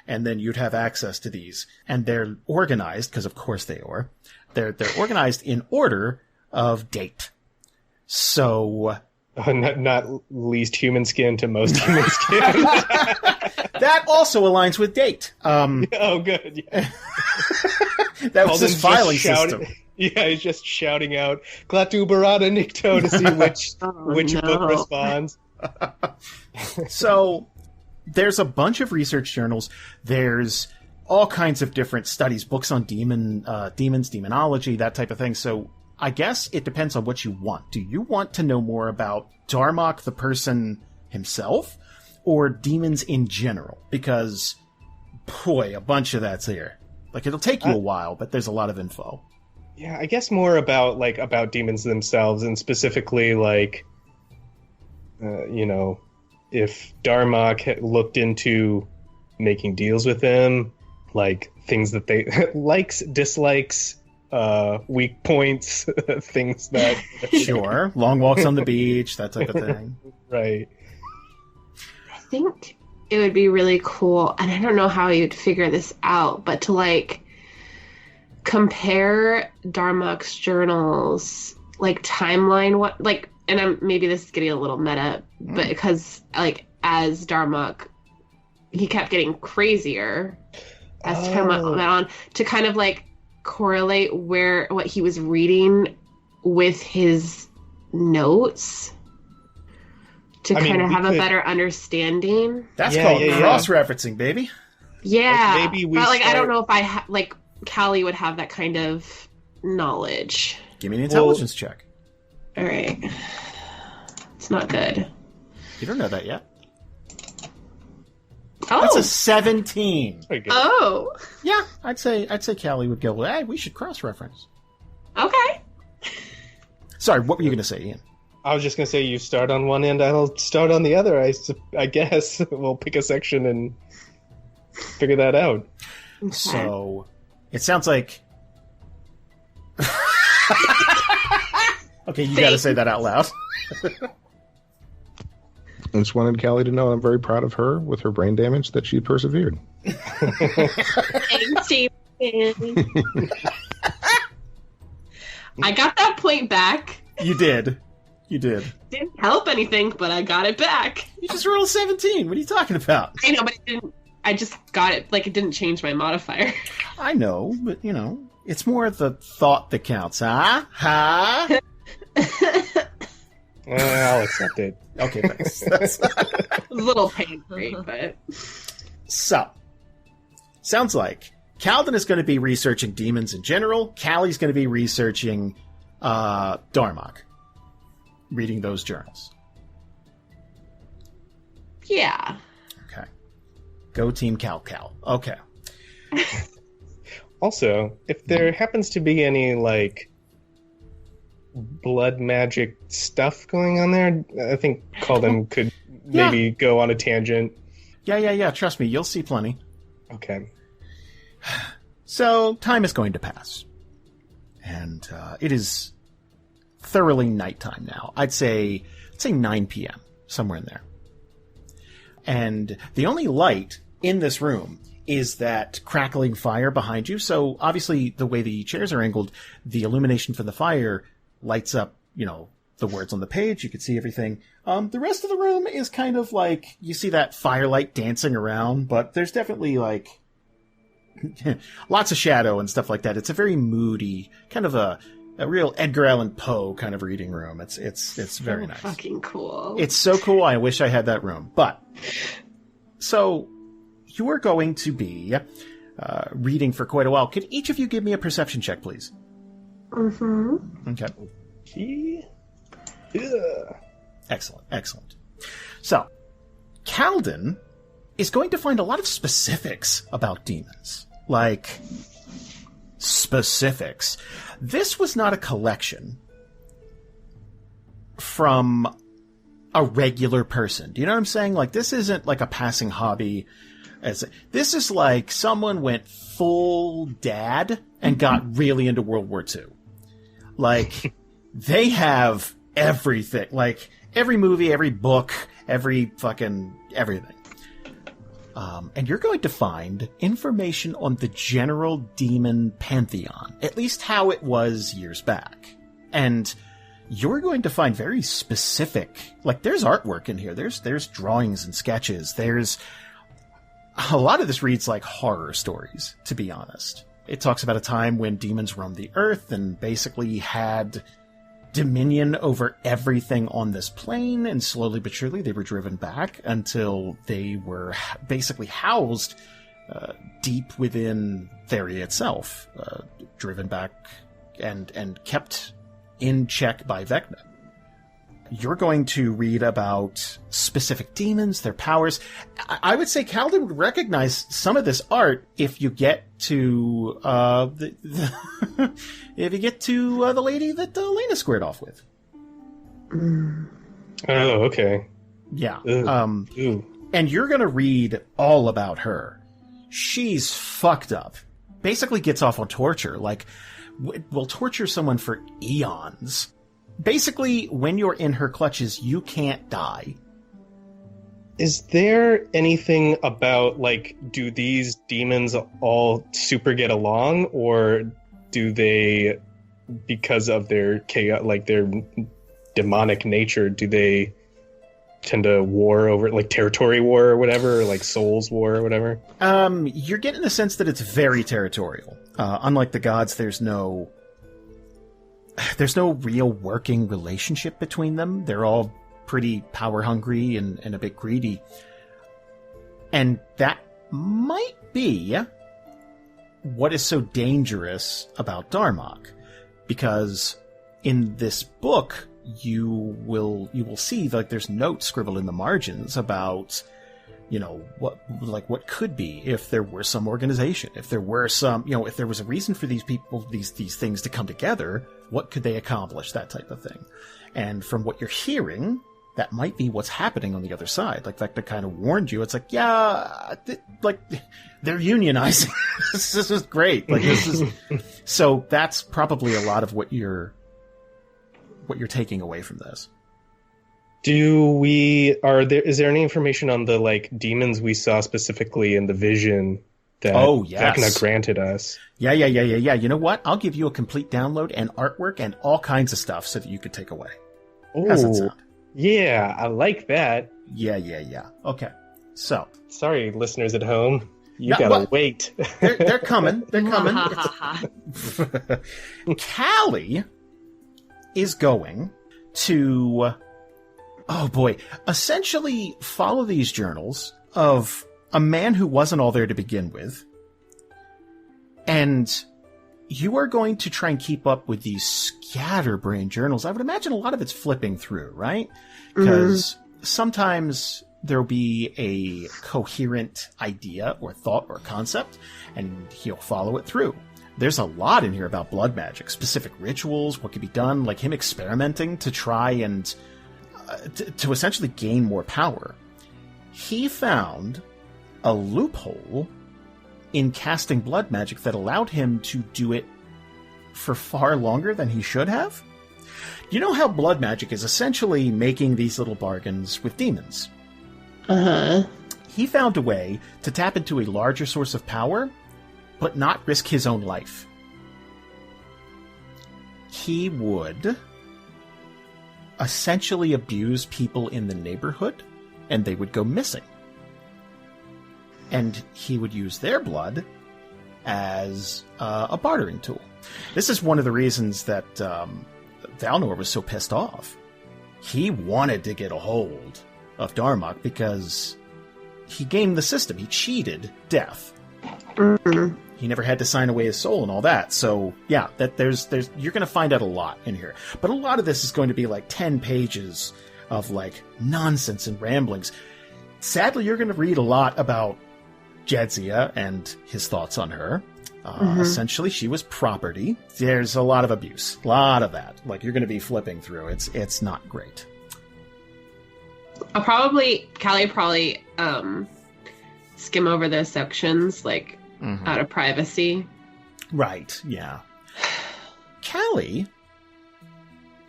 and then you'd have access to these. And they're organized, because of course they are. They're organized in order of date. So...
Not least human skin to most human skin.
That also aligns with date.
Oh, good. Yeah.
That was his filing system.
Yeah, he's just shouting out "Klatu Barada Nikto" to see which book responds.
So there's a bunch of research journals. There's all kinds of different studies, books on demons, demonology, that type of thing. So I guess it depends on what you want. Do you want to know more about Darmok, the person himself, or demons in general? Because, boy, a bunch of that's here. Like, it'll take you a while, but there's a lot of info.
Yeah, I guess more about demons themselves, and specifically, like, if Darmok had looked into making deals with them, like things that they likes, dislikes, weak points, things that
Sure, long walks on the beach, that type of thing.
Right.
I think it would be really cool, and I don't know how you'd figure this out, but to, like, compare Darmok's journals, like, timeline, maybe this is getting a little meta, but because, like, as Darmok, he kept getting crazier as time went on, to kind of, like, correlate what he was reading with his notes to kind of have a better understanding.
That's called cross-referencing, baby.
Yeah,
like maybe
I don't know if Kallie would have that kind of knowledge.
Give me an intelligence check.
All right, it's not good.
You don't know that yet.
Oh,
That's a 17.
Oh,
Yeah, I'd say Kallie would go, hey, we should cross-reference.
okay.
Sorry, what were you going to say, Ian?
I was just going to say, you start on one end, I'll start on the other. I guess we'll pick a section and figure that out.
Okay.
So, it sounds like... Okay, you got to say that out loud.
I just wanted Kallie to know I'm very proud of her with her brain damage that she persevered.
Thanks, Jamieson. I got that point back.
You did.
Didn't help anything, but I got it back.
You just rolled a 17. What are you talking about?
I know, but it didn't. I just got it. Like, it didn't change my modifier.
I know, but, it's more the thought that counts, huh? Huh?
I'll accept it.
Okay, thanks.
A little pain-free, but...
So, sounds like Kalden is going to be researching demons in general. Kallie's going to be researching Darmok. Reading those journals.
Yeah.
Okay. Go Team Cal. Okay.
Also, if there happens to be any, like, blood magic stuff going on there, I think Kalden could maybe go on a tangent.
Yeah. Trust me, you'll see plenty.
Okay.
So, time is going to pass. And it is thoroughly nighttime now. I'd say 9 p.m., somewhere in there. And the only light in this room is that crackling fire behind you. So, obviously, the way the chairs are angled, the illumination from the fire lights up, the words on the page. You can see everything. The rest of the room is kind of like, you see that firelight dancing around, but there's definitely, like, lots of shadow and stuff like that. It's a very moody, kind of a real Edgar Allan Poe kind of reading room. It's very nice.
Fucking cool.
It's so cool. I wish I had that room. But So, you are going to be reading for quite a while. Could each of you give me a perception check, please?
Mm-hmm.
Okay.
Yeah.
Excellent. So, Kalden is going to find a lot of specifics about demons. Like, specifics. This was not a collection from a regular person. Do you know what I'm saying? Like, this isn't like a passing hobby. This is like someone went full dad and got really into World War II. Like, they have everything. Like, every movie, every book, every fucking everything. And you're going to find information on the general demon pantheon, at least how it was years back. And you're going to find very specific, like, there's artwork in here. There's drawings and sketches. There's a lot of this reads like horror stories, to be honest. It talks about a time when demons roamed the earth and basically had dominion over everything on this plane, and slowly but surely they were driven back until they were basically housed deep within Theria itself, driven back and kept in check by Vecna. You're going to read about specific demons, their powers. I would say Kalden would recognize some of this art if you get to if you get to the lady that Elena squared off with.
Oh, okay.
Yeah.
Ooh.
And you're going to read all about her. She's fucked up. Basically gets off on torture. Like, will torture someone for eons. Basically, when you're in her clutches, you can't die.
Is there anything about, like, do these demons all super get along, or do they, because of their chaos, like their demonic nature, do they tend to war over, like, territory war or whatever, or like souls war or whatever?
You're getting the sense that it's very territorial. Unlike the gods, there's no real working relationship between them. They're all pretty power hungry and a bit greedy. And that might be what is so dangerous about Darmok. Because in this book, you will see, like, there's notes scribbled in the margins about, you know, what could be if there were some organization, if there were some, you know, if there was a reason for these people, these things to come together, what could they accomplish, that type of thing. And from what you're hearing, that might be what's happening on the other side. Like, Vecna kind of warned you. It's like, yeah, they're unionizing. This is great. Like, this is, so that's probably a lot of what you're taking away from this.
Is there any information on the, like, demons we saw specifically in the vision that Vecna granted us?
Yeah. You know what? I'll give you a complete download and artwork and all kinds of stuff so that you could take away. How's that sound?
Yeah, I like that.
Yeah. Okay. So.
Sorry, listeners at home. You gotta wait.
They're coming. They're coming. Kallie is going to, oh boy, essentially follow these journals of a man who wasn't all there to begin with. And you are going to try and keep up with these scatterbrain journals. I would imagine a lot of it's flipping through, right? Because sometimes there'll be a coherent idea or thought or concept, and he'll follow it through. There's a lot in here about blood magic, specific rituals, what could be done, like him experimenting to try and to essentially gain more power. He found a loophole in casting blood magic that allowed him to do it for far longer than he should have. You know how blood magic is essentially making these little bargains with demons?
Uh-huh.
He found a way to tap into a larger source of power, but not risk his own life. He would essentially abuse people in the neighborhood, and they would go missing. And he would use their blood as a bartering tool. This is one of the reasons that Valnor was so pissed off. He wanted to get a hold of Darmok because he gamed the system. He cheated death.
Mhm.
He never had to sign away his soul and all that. So yeah, there's you're going to find out a lot in here. But a lot of this is going to be like 10 pages of like nonsense and ramblings. Sadly, you're going to read a lot about Jadzia and his thoughts on her. Essentially, she was property. There's a lot of abuse, a lot of that. Like you're going to be flipping through. It's not great.
Kallie probably skim over those sections like out of privacy.
Right, yeah. Kallie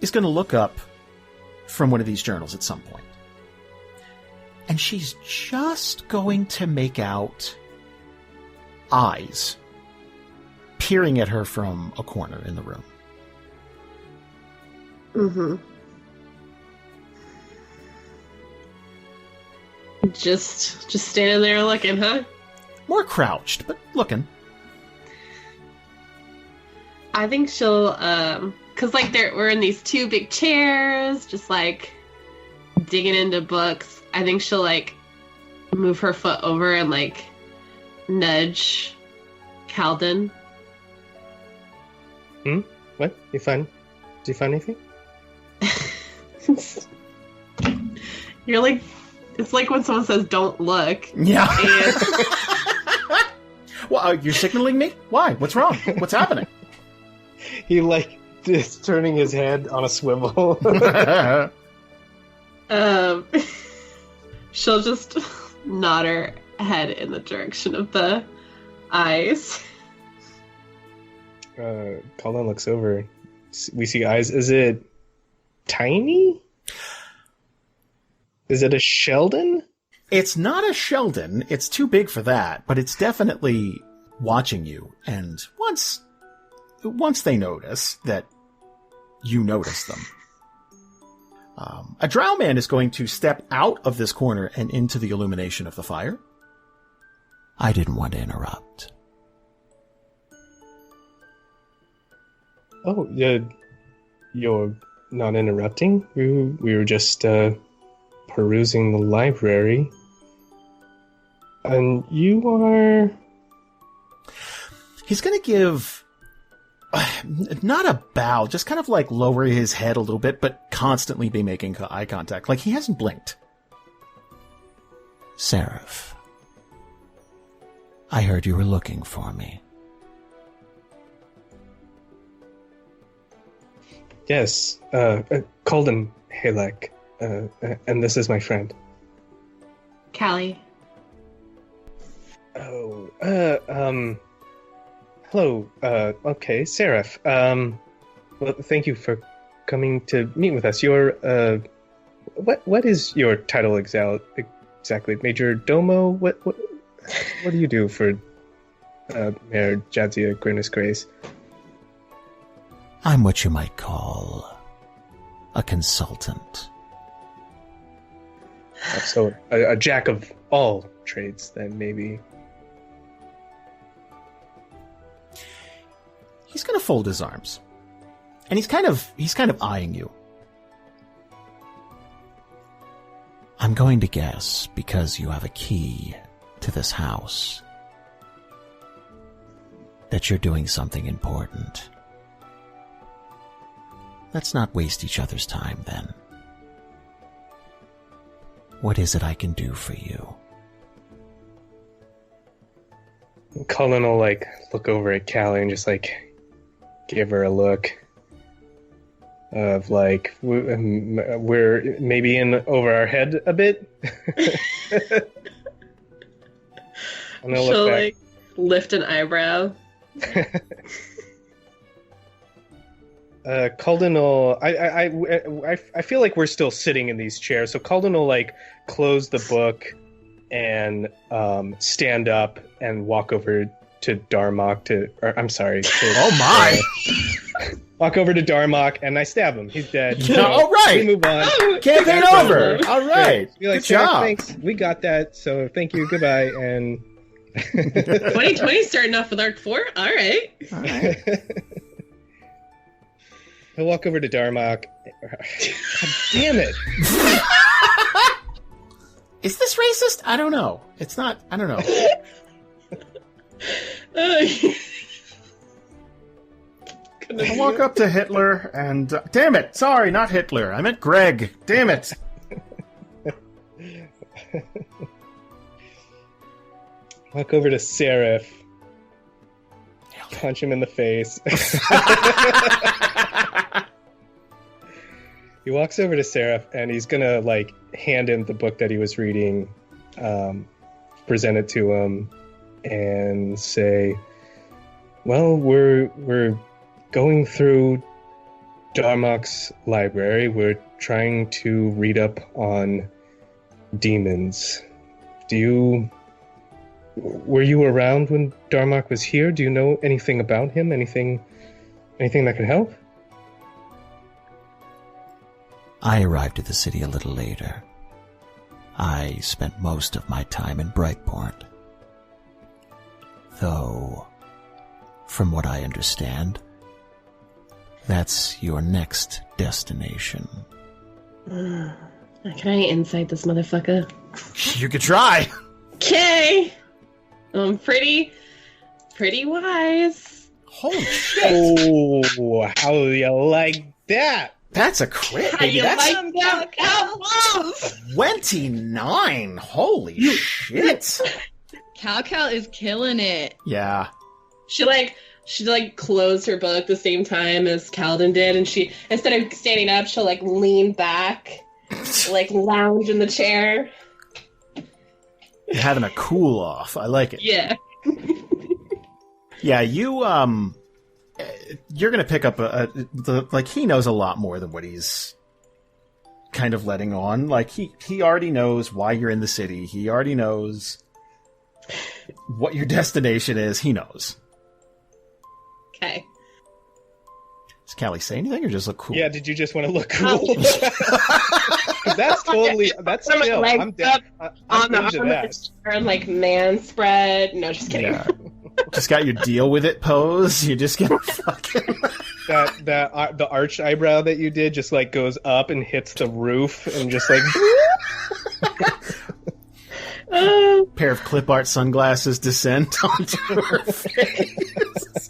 is going to look up from one of these journals at some point. And she's just going to make out eyes peering at her from a corner in the room.
Mm-hmm. Just standing there looking, huh?
More crouched, but looking.
I think she'll, cause like we're in these two big chairs, just like digging into books. I think she'll like move her foot over and like nudge Kalden.
What? Did you find anything?
You're like, it's like when someone says "Don't look."
Yeah.
And
Well, you're signaling me? Why? What's wrong? What's happening?
He like is turning his head on a swivel.
she'll just nod her head in the direction of the eyes.
Kalden looks over. We see eyes. Is it tiny? Is it a Sheldon?
It's not a Sheldon. It's too big for that, but it's definitely watching you. And once they notice that you notice them, a drow man is going to step out of this corner and into the illumination of the fire. I didn't want to interrupt.
Oh, you're not interrupting? We were just perusing the library. And you are...
He's going to give not a bow, just kind of like lower his head a little bit, but constantly be making eye contact. Like he hasn't blinked. Seraph, I heard you were looking for me.
Yes, Kalden Halek, and this is my friend.
Kallie.
Oh, hello, okay, Seraph. Well, thank you for coming to meet with us. Your, what is your title exactly? Major Domo? What do you do for, Mayor Jadzia Grinnis Grace?
I'm what you might call a consultant.
So, a jack of all trades, then, maybe.
He's going to fold his arms. And he's kind of eyeing you. I'm going to guess because you have a key to this house that you're doing something important. Let's not waste each other's time, then. What is it I can do for you?
Kalden will, like, look over at Kallie and just, like, give her a look of, like, we're maybe in over our head a bit. And I'll
She'll
look back.
like lift an eyebrow.
Kalden will... I feel like we're still sitting in these chairs, so Kalden will, like, close the book and stand up and walk over to Darmok
Oh my!
walk over to Darmok and I stab him. He's dead.
All right.
We move on.
Campaign over. All right.
Be like,
Good job.
Thanks. We got that. So thank you. Goodbye. And
2020 starting off with Arc 4? Alright.
All right.
he'll walk over to Darmok. God damn it.
Is this racist? I don't know. It's not. I don't know. I walk up to Hitler and... damn it! Sorry, not Hitler. I meant Greg. Damn it!
Walk over to Seraph. Punch him in the face. He walks over to Seraph and he's gonna like hand him the book that he was reading, present it to him, and say, "Well, we're going through Darmok's library. We're trying to read up on demons. Were you around when Darmok was here? Do you know anything about him? Anything that could help?"
I arrived at the city a little later. I spent most of my time in Brightport. Though, from what I understand, that's your next destination.
Can I insight this motherfucker?
You could try.
Okay. I'm pretty wise.
Holy shit.
Oh, how do you like that?
That's a crit.
How you
That's
like that, Cal?
29. Holy shit.
Cal is killing it.
Yeah.
She closed her book the same time as Kalden did, and she, instead of standing up, she'll like lean back, like lounge in the chair.
You're having a cool off. I like it.
Yeah.
Yeah, you're gonna pick up he knows a lot more than what he's kind of letting on. Like he already knows why you're in the city. He already knows what your destination is. He knows.
Okay.
Does Kallie say anything or just look cool?
Yeah, did you just want to look cool? That's chill. I'm down. I'm into that.
And like man spread. No, just kidding.
Yeah. Just got your deal with it pose. You just get fucking
the arched eyebrow that you did just like goes up and hits the roof and just like
pair of clip art sunglasses descend onto her face.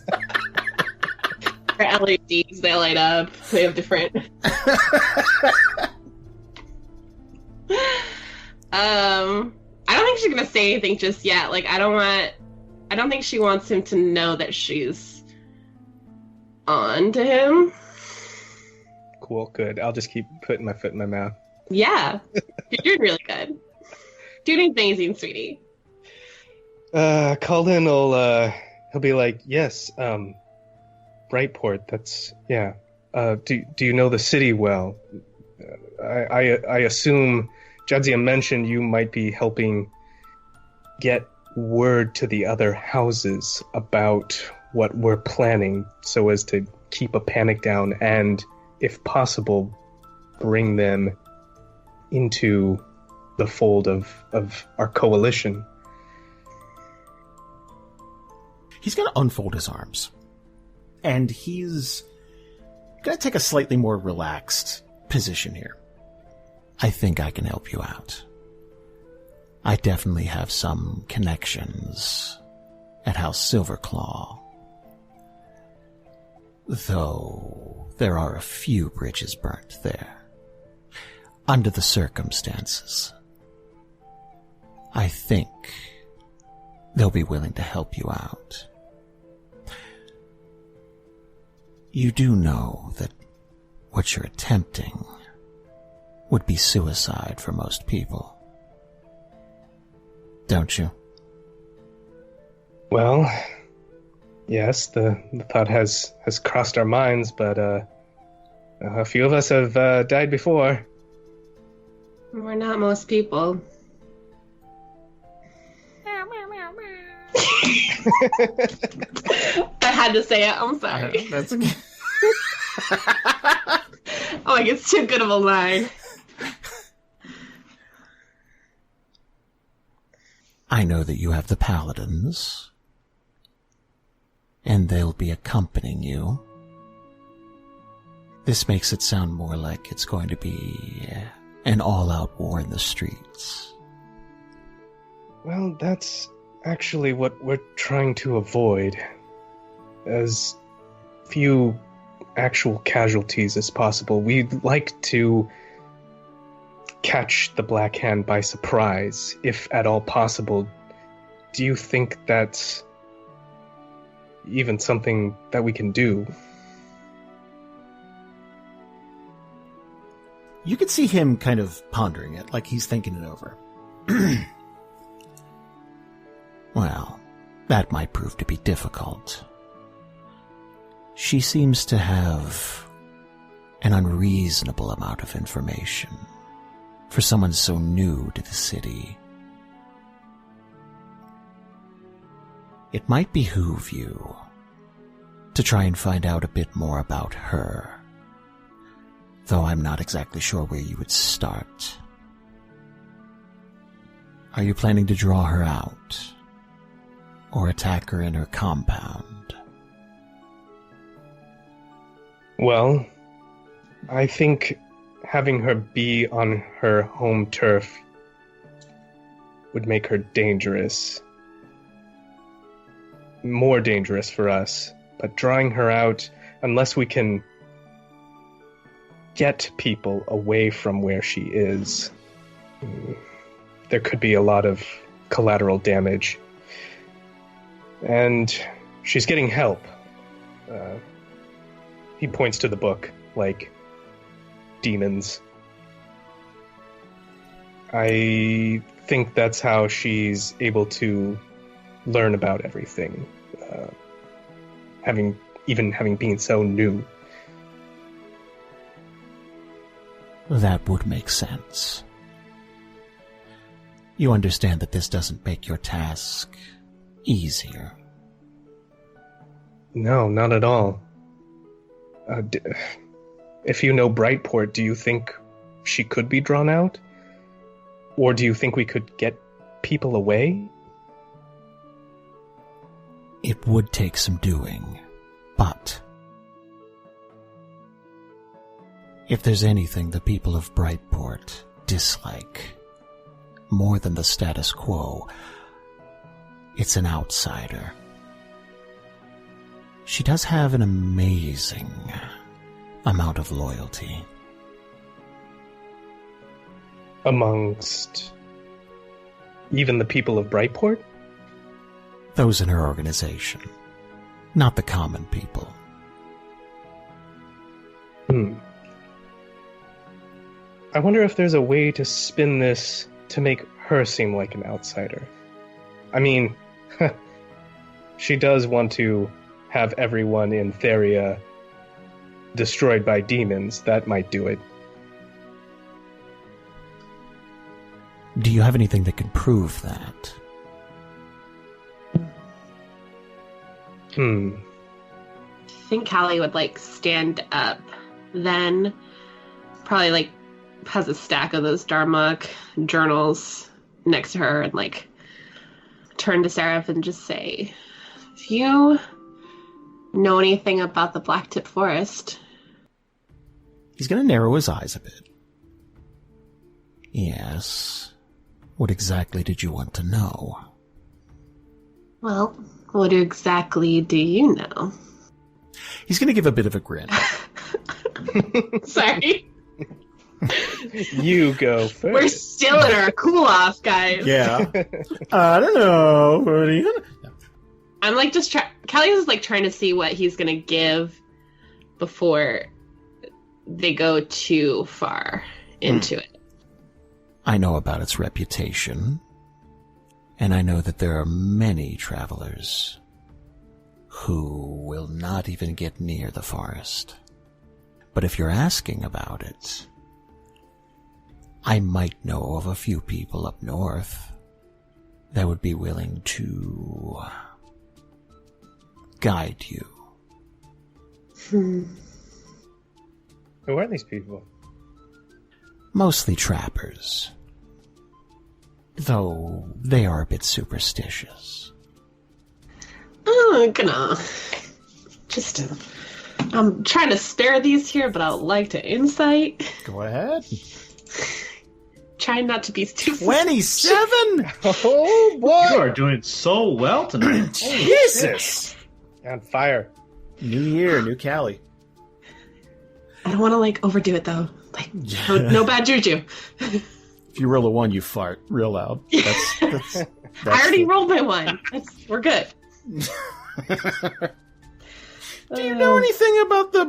Her LEDs, they light up. They have different. I don't think she's gonna say anything just yet. Like, I don't think she wants him to know that she's on to him.
Cool, good. I'll just keep putting my foot in my mouth.
Yeah, you're doing really good. Doing amazing, sweetie.
Kalden will he'll be like, yes, Brightport. That's yeah. Do you know the city well? I assume Jadzia mentioned you might be helping get word to the other houses about what we're planning so as to keep a panic down and, if possible, bring them into the fold of our coalition.
He's going to unfold his arms. And he's going to take a slightly more relaxed position here.
I think I can help you out. I definitely have some connections at House Silverclaw. Though there are a few bridges burnt there. Under the circumstances, I think they'll be willing to help you out. You do know that what you're attempting would be suicide for most people, don't you?
Well, yes, the thought has crossed our minds, but a few of us have died before.
We're not most people. I had to say it. I'm sorry.
That's okay.
Oh, like it's too good of a line.
I know that you have the paladins, and they'll be accompanying you. This makes it sound more like it's going to be an all-out war in the streets.
Well, that's actually what we're trying to avoid. As few actual casualties as possible. We'd like to catch the Black Hand by surprise, if at all possible. Do you think that's even something that we can do?
You could see him kind of pondering it, like he's thinking it over. Well, that might prove to be difficult. She seems to have an unreasonable amount of information for someone so new to the city. It might behoove you to try and find out a bit more about her, though I'm not exactly sure where you would start. Are you planning to draw her out, or attack her in her compound?
Well, I think having her be on her home turf would make her dangerous. More dangerous for us. But drawing her out, unless we can get people away from where she is, there could be a lot of collateral damage. And she's getting help. He points to the book, like demons. I think that's how she's able to learn about everything, having been so new.
That would make sense. You understand that this doesn't make your task easier.
No, not at all. If you know Brightport, do you think she could be drawn out? Or do you think we could get people away?
It would take some doing, but if there's anything the people of Brightport dislike more than the status quo, it's an outsider. She does have an amazing amount of loyalty.
Amongst even the people of Brightport?
Those in her organization, not the common people.
I wonder if there's a way to spin this to make her seem like an outsider. I mean, she does want to have everyone in Theria destroyed by demons. That might do it.
Do you have anything that can prove that?
I think Kallie would stand up, then probably has a stack of those Darmok journals next to her and turn to Seraph and just say, if you know anything about the Blacktip Forest.
He's going to narrow his eyes a bit. Yes. What exactly did you want to know?
Well, what exactly do you know?
He's going to give a bit of a grin.
Sorry.
You go first.
We're still in our cool-off, guys.
Yeah. I don't know. What are you gonna...
I'm just Kallie is trying to see what he's gonna give before they go too far into it.
I know about its reputation, and I know that there are many travelers who will not even get near the forest. But if you're asking about it, I might know of a few people up north that would be willing to guide you.
Who are these people?
Mostly trappers, though they are a bit superstitious.
I'm trying to spare these here, but I would like to insight.
Go ahead.
trying not to be too
27?
Oh boy!
You are doing so well tonight.
Jesus!
On fire.
New year, new Kallie.
I don't want to like overdo it though. Like no bad juju.
If you roll a 1, you fart real loud. That's
I already rolled my 1. We're good.
Do you know anything about the...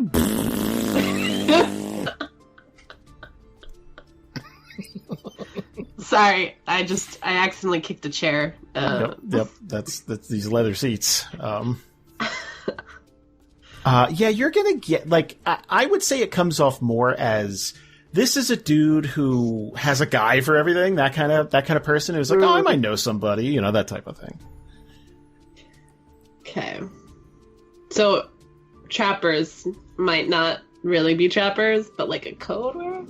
Sorry, I accidentally kicked a chair.
Yep. That's these leather seats. Yeah, you're gonna get like I would say it comes off more as this is a dude who has a guy for everything. That kind of person who's like, oh, I might know somebody, you know, that type of thing.
Okay, so trappers might not really be trappers, but like a code word.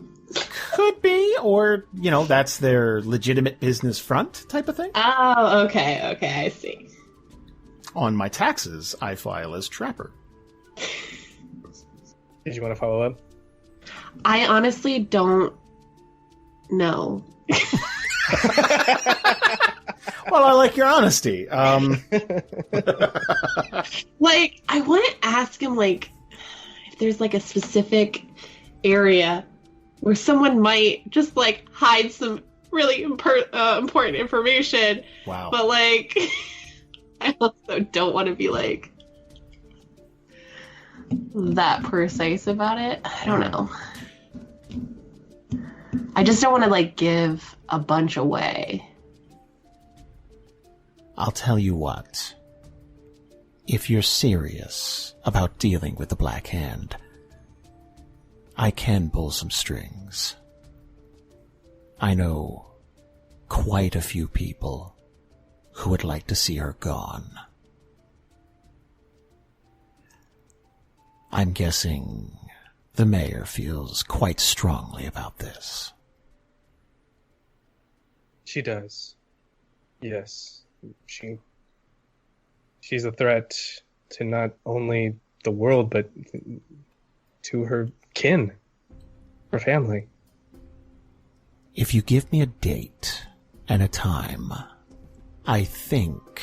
Could be, or, you know, that's their legitimate business front type of thing.
Oh, okay, I see.
On my taxes, I file as trapper.
Did you want to follow up?
I honestly don't know.
Well, I like your honesty.
Like, I want to ask him, like, if there's, like, a specific area where someone might just, like, hide some really important information.
Wow.
But, like, I also don't want to be, like, that precise about it. I don't know. I just don't want to, like, give a bunch away.
I'll tell you what. If you're serious about dealing with the Black Hand, I can pull some strings. I know quite a few people who would like to see her gone. I'm guessing the mayor feels quite strongly about this.
She does. Yes. She's a threat to not only the world, but to her kin, her family.
If you give me a date and a time, I think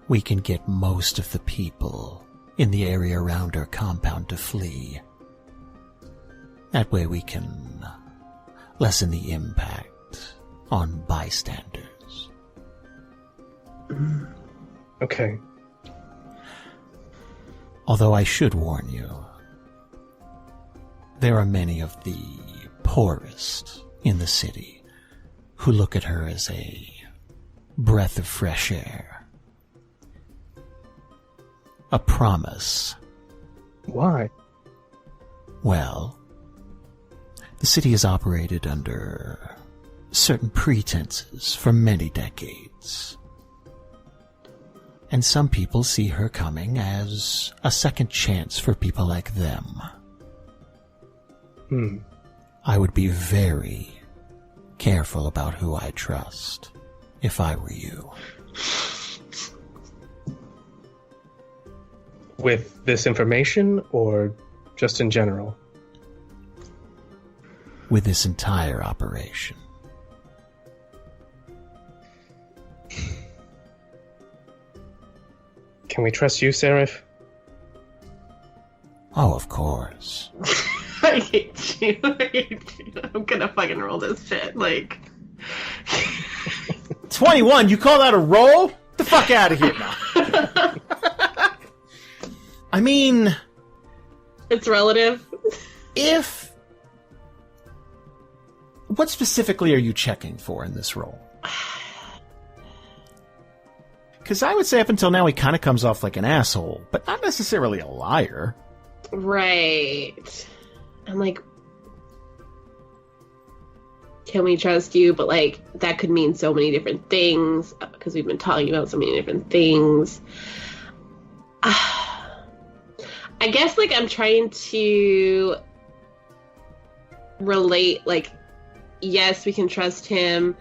we can get most of the people in the area around our compound to flee. That way we can lessen the impact on bystanders.
Okay.
Although I should warn you, there are many of the poorest in the city who look at her as a breath of fresh air. A promise.
Why?
Well, the city has operated under certain pretenses for many decades. And some people see her coming as a second chance for people like them. I would be very careful about who I trust if I were you.
With this information or just in general?
With this entire operation.
Can we trust you, Seraph?
Oh, of course.
I hate you. I'm gonna fucking roll this shit. Like
21, you call that a roll? Get the fuck out of here now. I mean,
it's relative.
What specifically are you checking for in this roll? Because I would say up until now he kind of comes off like an asshole, but not necessarily a liar.
Right. I'm like, can we trust you? But like, that could mean so many different things because we've been talking about so many different things. I guess like I'm trying to relate, like, yes, we can trust him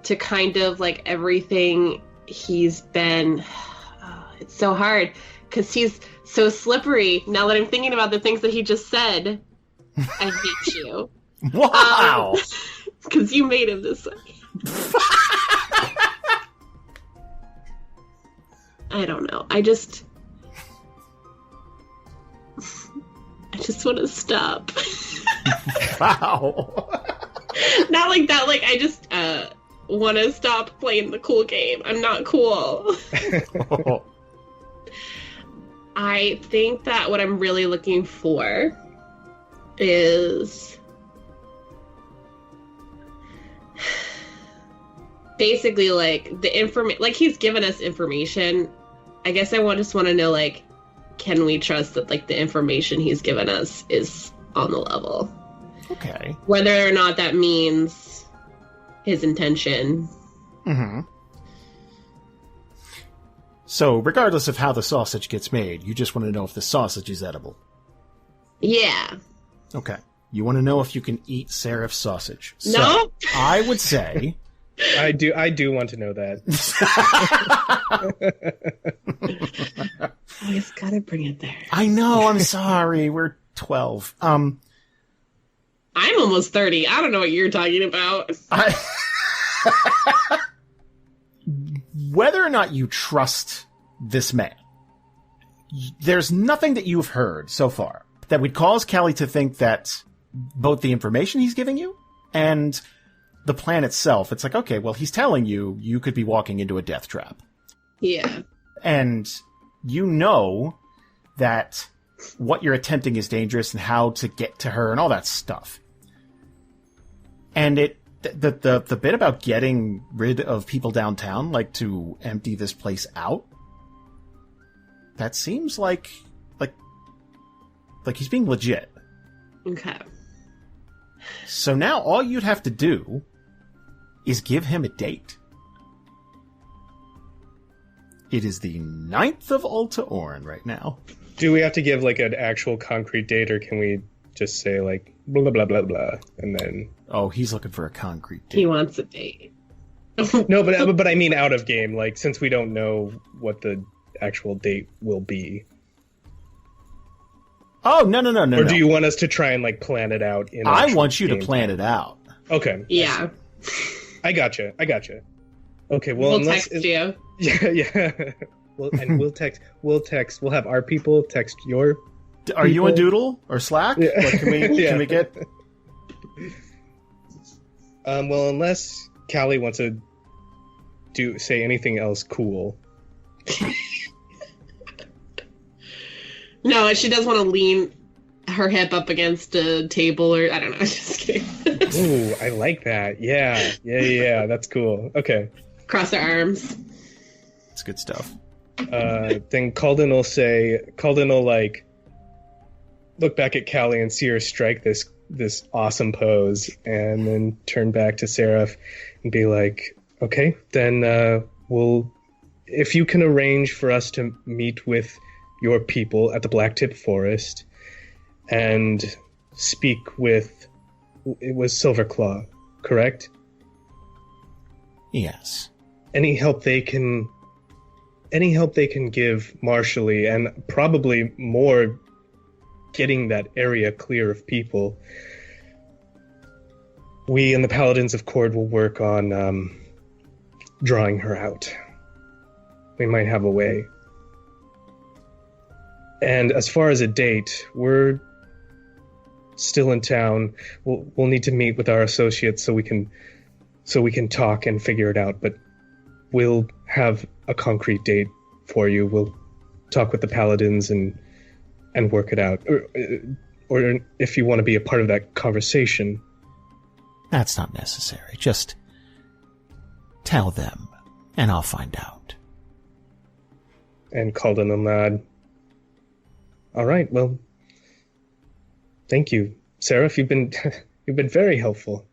to kind of like everything he's been. It's so hard because he's so slippery. Now that I'm thinking about the things that he just said, I hate you.
Wow.
Because you made him this way. I don't know. I just want to stop.
Wow.
Not like that. Like, I just want to stop playing the cool game. I'm not cool. I think that what I'm really looking for is basically like the information. Like, he's given us information. I guess I just want to know, like, can we trust that, like, the information he's given us is on the level?
Okay.
Whether or not that means his intention.
Mm-hmm. So, regardless of how the sausage gets made, you just want to know if the sausage is edible.
Yeah.
Okay. You want to know if you can eat Seraph's sausage.
No.
So, I would say...
I do want to know that.
I just gotta bring it there.
I know, I'm sorry. We're 12.
I'm almost 30. I don't know what you're talking about.
Whether or not you trust this man, there's nothing that you've heard so far that would cause Kallie to think that both the information he's giving you and the plan itself, it's like, okay, well, he's telling you you could be walking into a death trap.
Yeah. And
you know that what you're attempting is dangerous and how to get to her and all that stuff. And the bit about getting rid of people downtown, like to empty this place out, that seems like he's being legit.
Okay.
So now all you'd have to do is give him a date. It is the 9th of Alta Orn right now.
Do we have to give like an actual concrete date, or can we just say like blah blah blah blah and then?
Oh, he's looking for a concrete date.
He wants a date.
No, but I mean out of game. Like, since we don't know what the actual date will be.
Oh, no.
Or do you want us to try and like plan it out?
I want you to plan it out.
Okay.
Yeah.
I gotcha. Okay, well,
we'll text you.
Yeah. We'll text. We'll have our people text your.
Are you on Doodle or Slack?
Yeah.
What, can we get?
Well, unless Kallie wants to say anything else cool.
No, she does want to lean her hip up against a table, or I don't know. Just kidding.
Ooh, I like that. Yeah. That's cool. Okay.
Cross her arms.
It's good stuff.
Then Kalden will like look back at Kallie and see her strike this awesome pose, and then turn back to Seraph and be like, okay, then if you can arrange for us to meet with your people at the Blacktip Forest and speak with, it was Silverclaw, correct?
Yes.
Any help they can give Marshally, and probably more getting that area clear of people, we and the Paladins of Cord will work on drawing her out. We might have a way. And as far as a date, we're still in town. We'll need to meet with our associates so we can talk and figure it out, but we'll have a concrete date for you. We'll talk with the Paladins and work it out. Or if you want to be a part of that conversation.
That's not necessary. Just tell them, and I'll find out.
And Kalden will nod. All right, well, thank you. Seraph, you've been very helpful.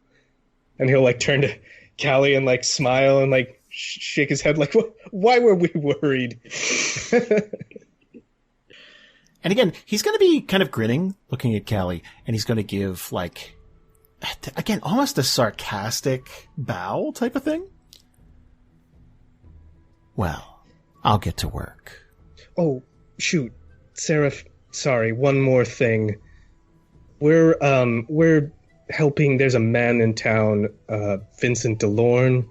And he'll like turn to Kallie and like smile and like shake his head like, why were we worried?
And again, he's going to be kind of grinning, looking at Kallie, and he's going to give like, again, almost a sarcastic bow type of thing.
Well, I'll get to work.
Oh, shoot. Seraph, sorry, one more thing. We're helping. There's a man in town, Vincent DeLorne.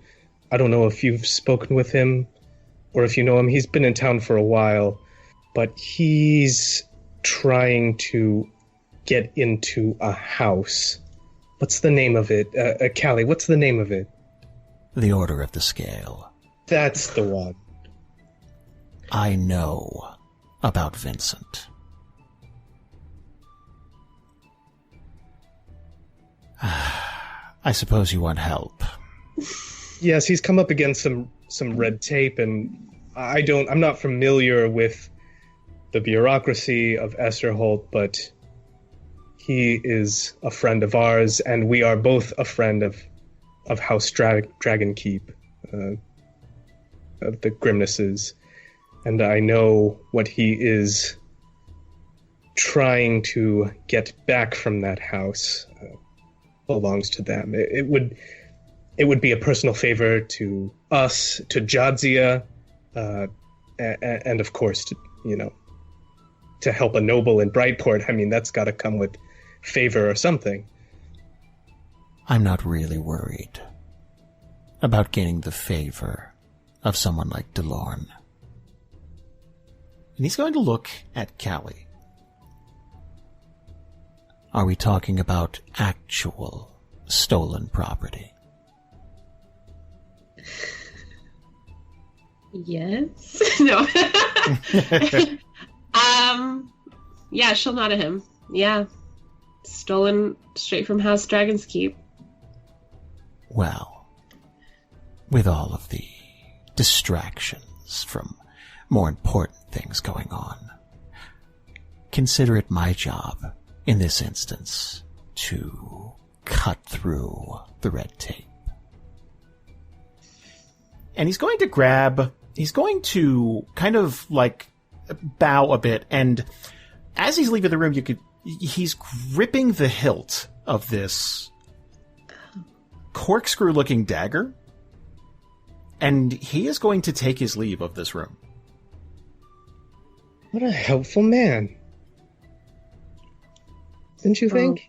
I don't know if you've spoken with him or if you know him. He's been in town for a while, but he's trying to get into a house. What's the name of it? Kallie, what's the name of it?
The Order of the Scale.
That's the one.
I know about Vincent. I suppose you want help.
Yes, he's come up against some red tape, and I'm not familiar with the bureaucracy of Esterholt, but he is a friend of ours, and we are both a friend of House Dragonkeep, of the Grimnesses, and I know what he is trying to get back from that house belongs to them. It would be a personal favor to us, to Jadzia, and of course, to help a noble in Brightport. I mean, that's got to come with favor or something.
I'm not really worried about gaining the favor of someone like DeLorne. And he's going to look at Kallie. Are we talking about actual stolen property?
Yes. No. Yeah, she'll nod at him. Yeah. Stolen straight from House Dragon's Keep.
Well, with all of the distractions from more important things going on, consider it my job, in this instance, to cut through the red tape.
And he's going to kind of like bow a bit, and as he's leaving the room, he's gripping the hilt of this corkscrew-looking dagger, and he is going to take his leave of this room.
What a helpful man. Didn't you think?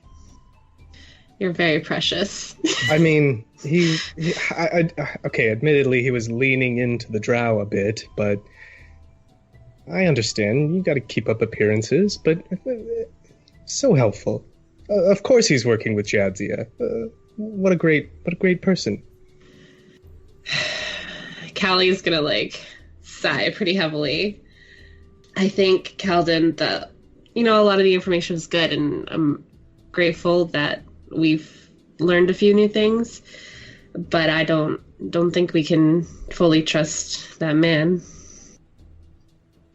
You're very precious.
I mean, okay, admittedly, he was leaning into the drow a bit, but I understand. You got to keep up appearances, but so helpful. Of course he's working with Jadzia. What a great person.
Callie's gonna sigh pretty heavily. I think Kalden that a lot of the information is good, and I'm grateful that we've learned a few new things, but I don't think we can fully trust that man.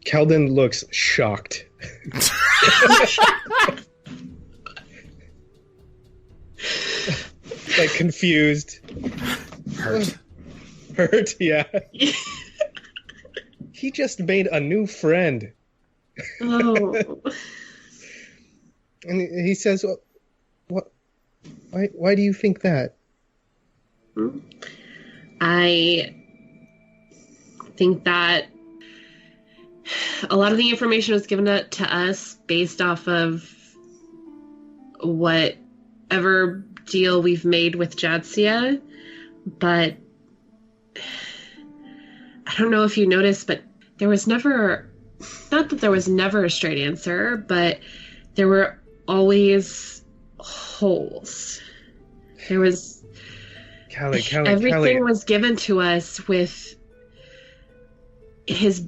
Kalden looks shocked. Confused. Hurt, yeah. He just made a new friend.
Oh.
And he says, "What? Why do you think that?"
I think that a lot of the information was given to us based off of whatever deal we've made with Jadzia, but I don't know if you noticed, but there was never, not that there was never a straight answer, but there were always holes. There was everything was given to us with his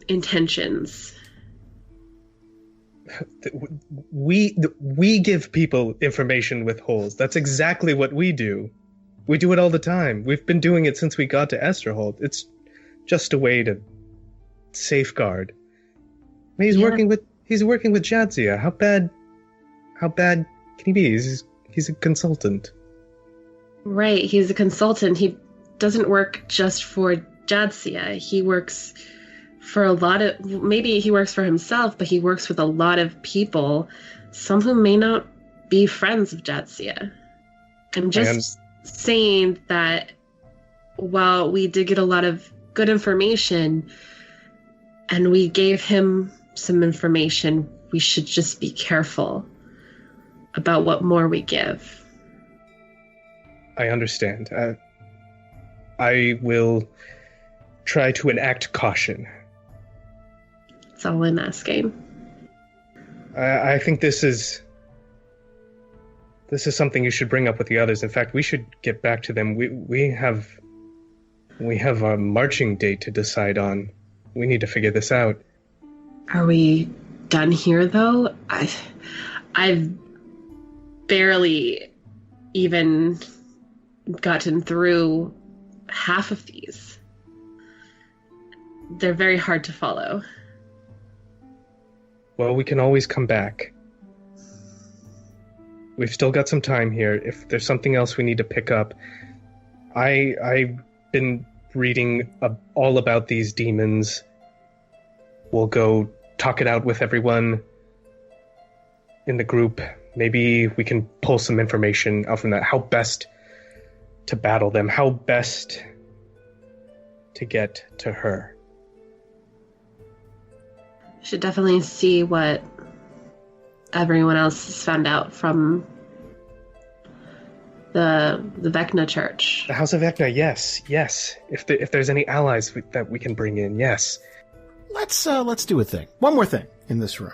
intentions.
We give people information with holes. That's exactly what we do. We do it all the time. We've been doing it since we got to Esterholt. It's just a way to safeguard. I mean, he's working with Jadzia. How bad can he be? He's a consultant.
Right, he's a consultant. He doesn't work just for Jadzia. He works for maybe he works for himself, but he works with a lot of people, some who may not be friends of Jadzia. I'm just saying that while we did get a lot of good information and we gave him some information, we should just be careful. about what more we give.
I understand. I will try to enact caution.
That's all I'm asking.
I think this is something you should bring up with the others. In fact, we should get back to them. We have a marching date to decide on. We need to figure this out.
Are we done here, though? I've barely even gotten through half of these. They're very hard to follow.
Well, we can always come back. We've still got some time here. If there's something else we need to pick up, I've been reading all about these demons. We'll go talk it out with everyone in the group. Maybe we can pull some information out from that. How best to battle them. How best to get to her.
Should definitely see what everyone else has found out from the Vecna Church.
The House of Vecna, yes. If there's any allies that we can bring in, yes.
Let's do a thing. One more thing in this room.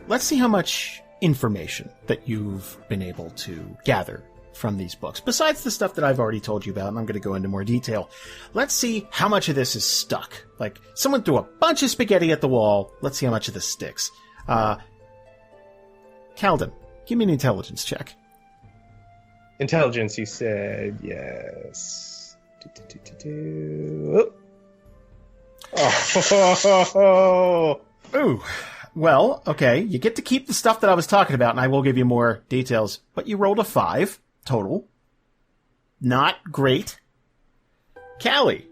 Let's see how much information that you've been able to gather from these books. Besides the stuff that I've already told you about, and I'm going to go into more detail. Let's see how much of this is stuck. Like, someone threw a bunch of spaghetti at the wall. Let's see how much of this sticks. Kalden, give me an intelligence check.
Intelligence, you said, yes. Oh.
Ooh. Well, okay, you get to keep the stuff that I was talking about, and I will give you more details. But you rolled a 5 total. Not great. Kallie.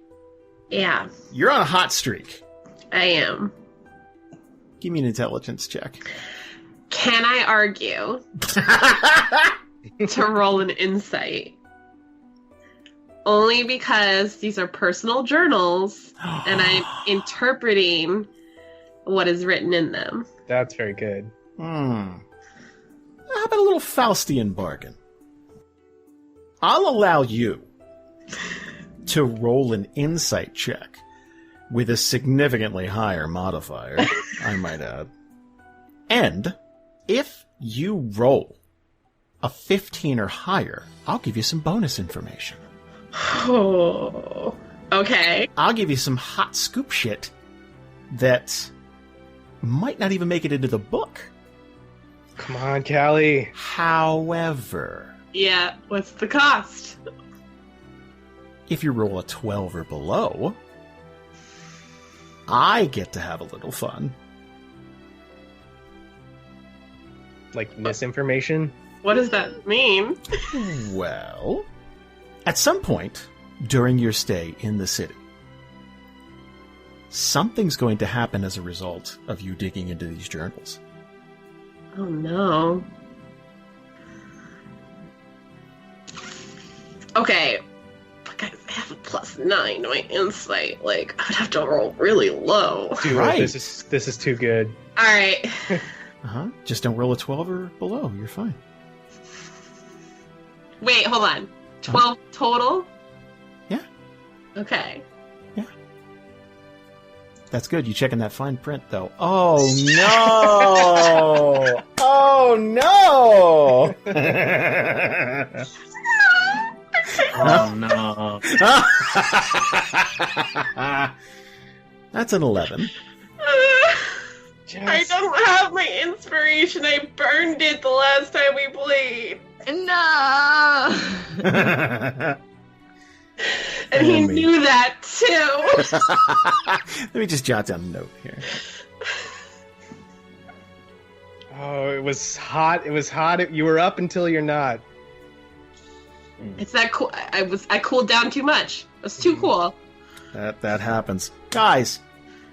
Yeah.
You're on a hot streak.
I am.
Give me an intelligence check.
Can I argue to roll an insight? Only because these are personal journals, and I'm interpreting what is written in them.
That's very good.
How about a little Faustian bargain? I'll allow you to roll an insight check with a significantly higher modifier, I might add. And if you roll a 15 or higher, I'll give you some bonus information.
Oh, okay.
I'll give you some hot scoop shit that might not even make it into the book.
Come on, Kallie.
However...
Yeah, what's the cost?
If you roll a 12 or below, I get to have a little fun.
Like misinformation?
What does that mean?
Well, at some point during your stay in the city, something's going to happen as a result of you digging into these journals.
Oh no. Okay. Like, I have a +9 to my insight. Like, I would have to roll really low.
Dude,
Right.
This is too good.
Alright.
Just don't roll a 12 or below. You're fine.
Wait, hold on. 12 total?
Yeah.
Okay.
That's good. You checking that fine print, though. Oh, no! Oh, no!
Oh no.
That's an 11.
I don't have my inspiration. I burned it the last time we played.
No!
And he knew that too.
Let me just jot down a note here.
Oh, it was hot. It was hot. You were up until you're not.
It's that cool. I cooled down too much. It was too cool.
That happens. Guys,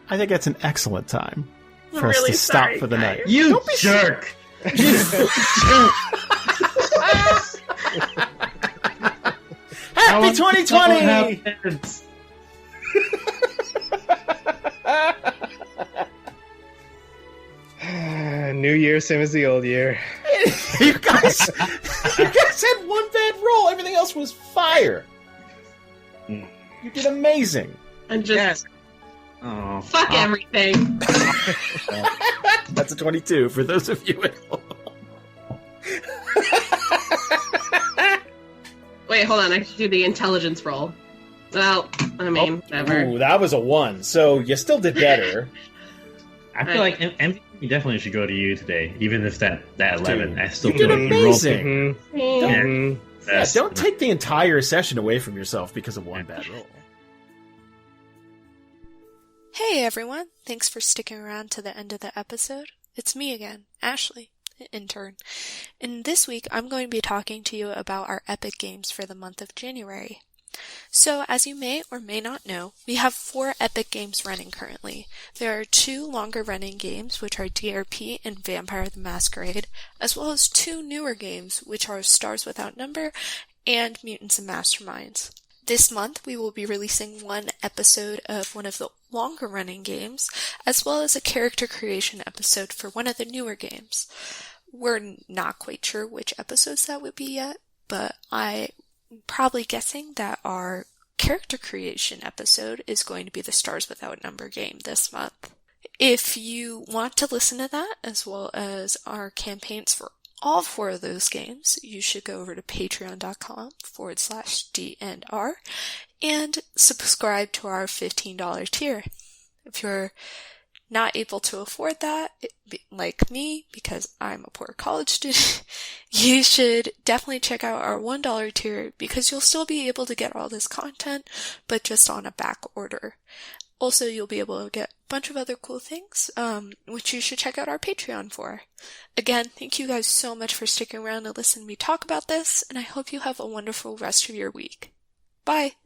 I think that's an excellent time for
I'm
us
really
to stop
sorry,
for the
guys.
night.
You jerk!
Happy 2020!
New year, same as the old year.
You guys had one bad roll. Everything else was fire. You did amazing.
And just
Oh,
fuck everything.
That's a 22 for those of you at home.
Wait, hold on. I should do the intelligence roll. Well, I mean, whatever.
Ooh, that was a 1. So you still did better.
I feel like MVP definitely should go to you today, even if that 11. I still
You did
feel like you rolled
amazing.
Mhm.
Yeah, don't take the entire session away from yourself because of one bad roll.
Hey everyone, thanks for sticking around to the end of the episode. It's me again, Ashley, intern. And this week I'm going to be talking to you about our epic games for the month of January. So, as you may or may not know, we have 4 epic games running currently. There are 2 longer running games, which are DRP and Vampire the Masquerade, as well as 2 newer games, which are Stars Without Number and Mutants and Masterminds. This month, we will be releasing 1 episode of one of the longer running games, as well as a character creation episode for one of the newer games. We're not quite sure which episodes that would be yet, but I'm probably guessing that our character creation episode is going to be the Stars Without Number game this month. If you want to listen to that, as well as our campaigns for all 4 of those games, you should go over to patreon.com/DNR and subscribe to our $15 tier. If you're not able to afford that, like me, because I'm a poor college student, you should definitely check out our $1 tier because you'll still be able to get all this content, but just on a back order. Also, you'll be able to get a bunch of other cool things, which you should check out our Patreon for. Again, thank you guys so much for sticking around to listen to me talk about this, and I hope you have a wonderful rest of your week. Bye!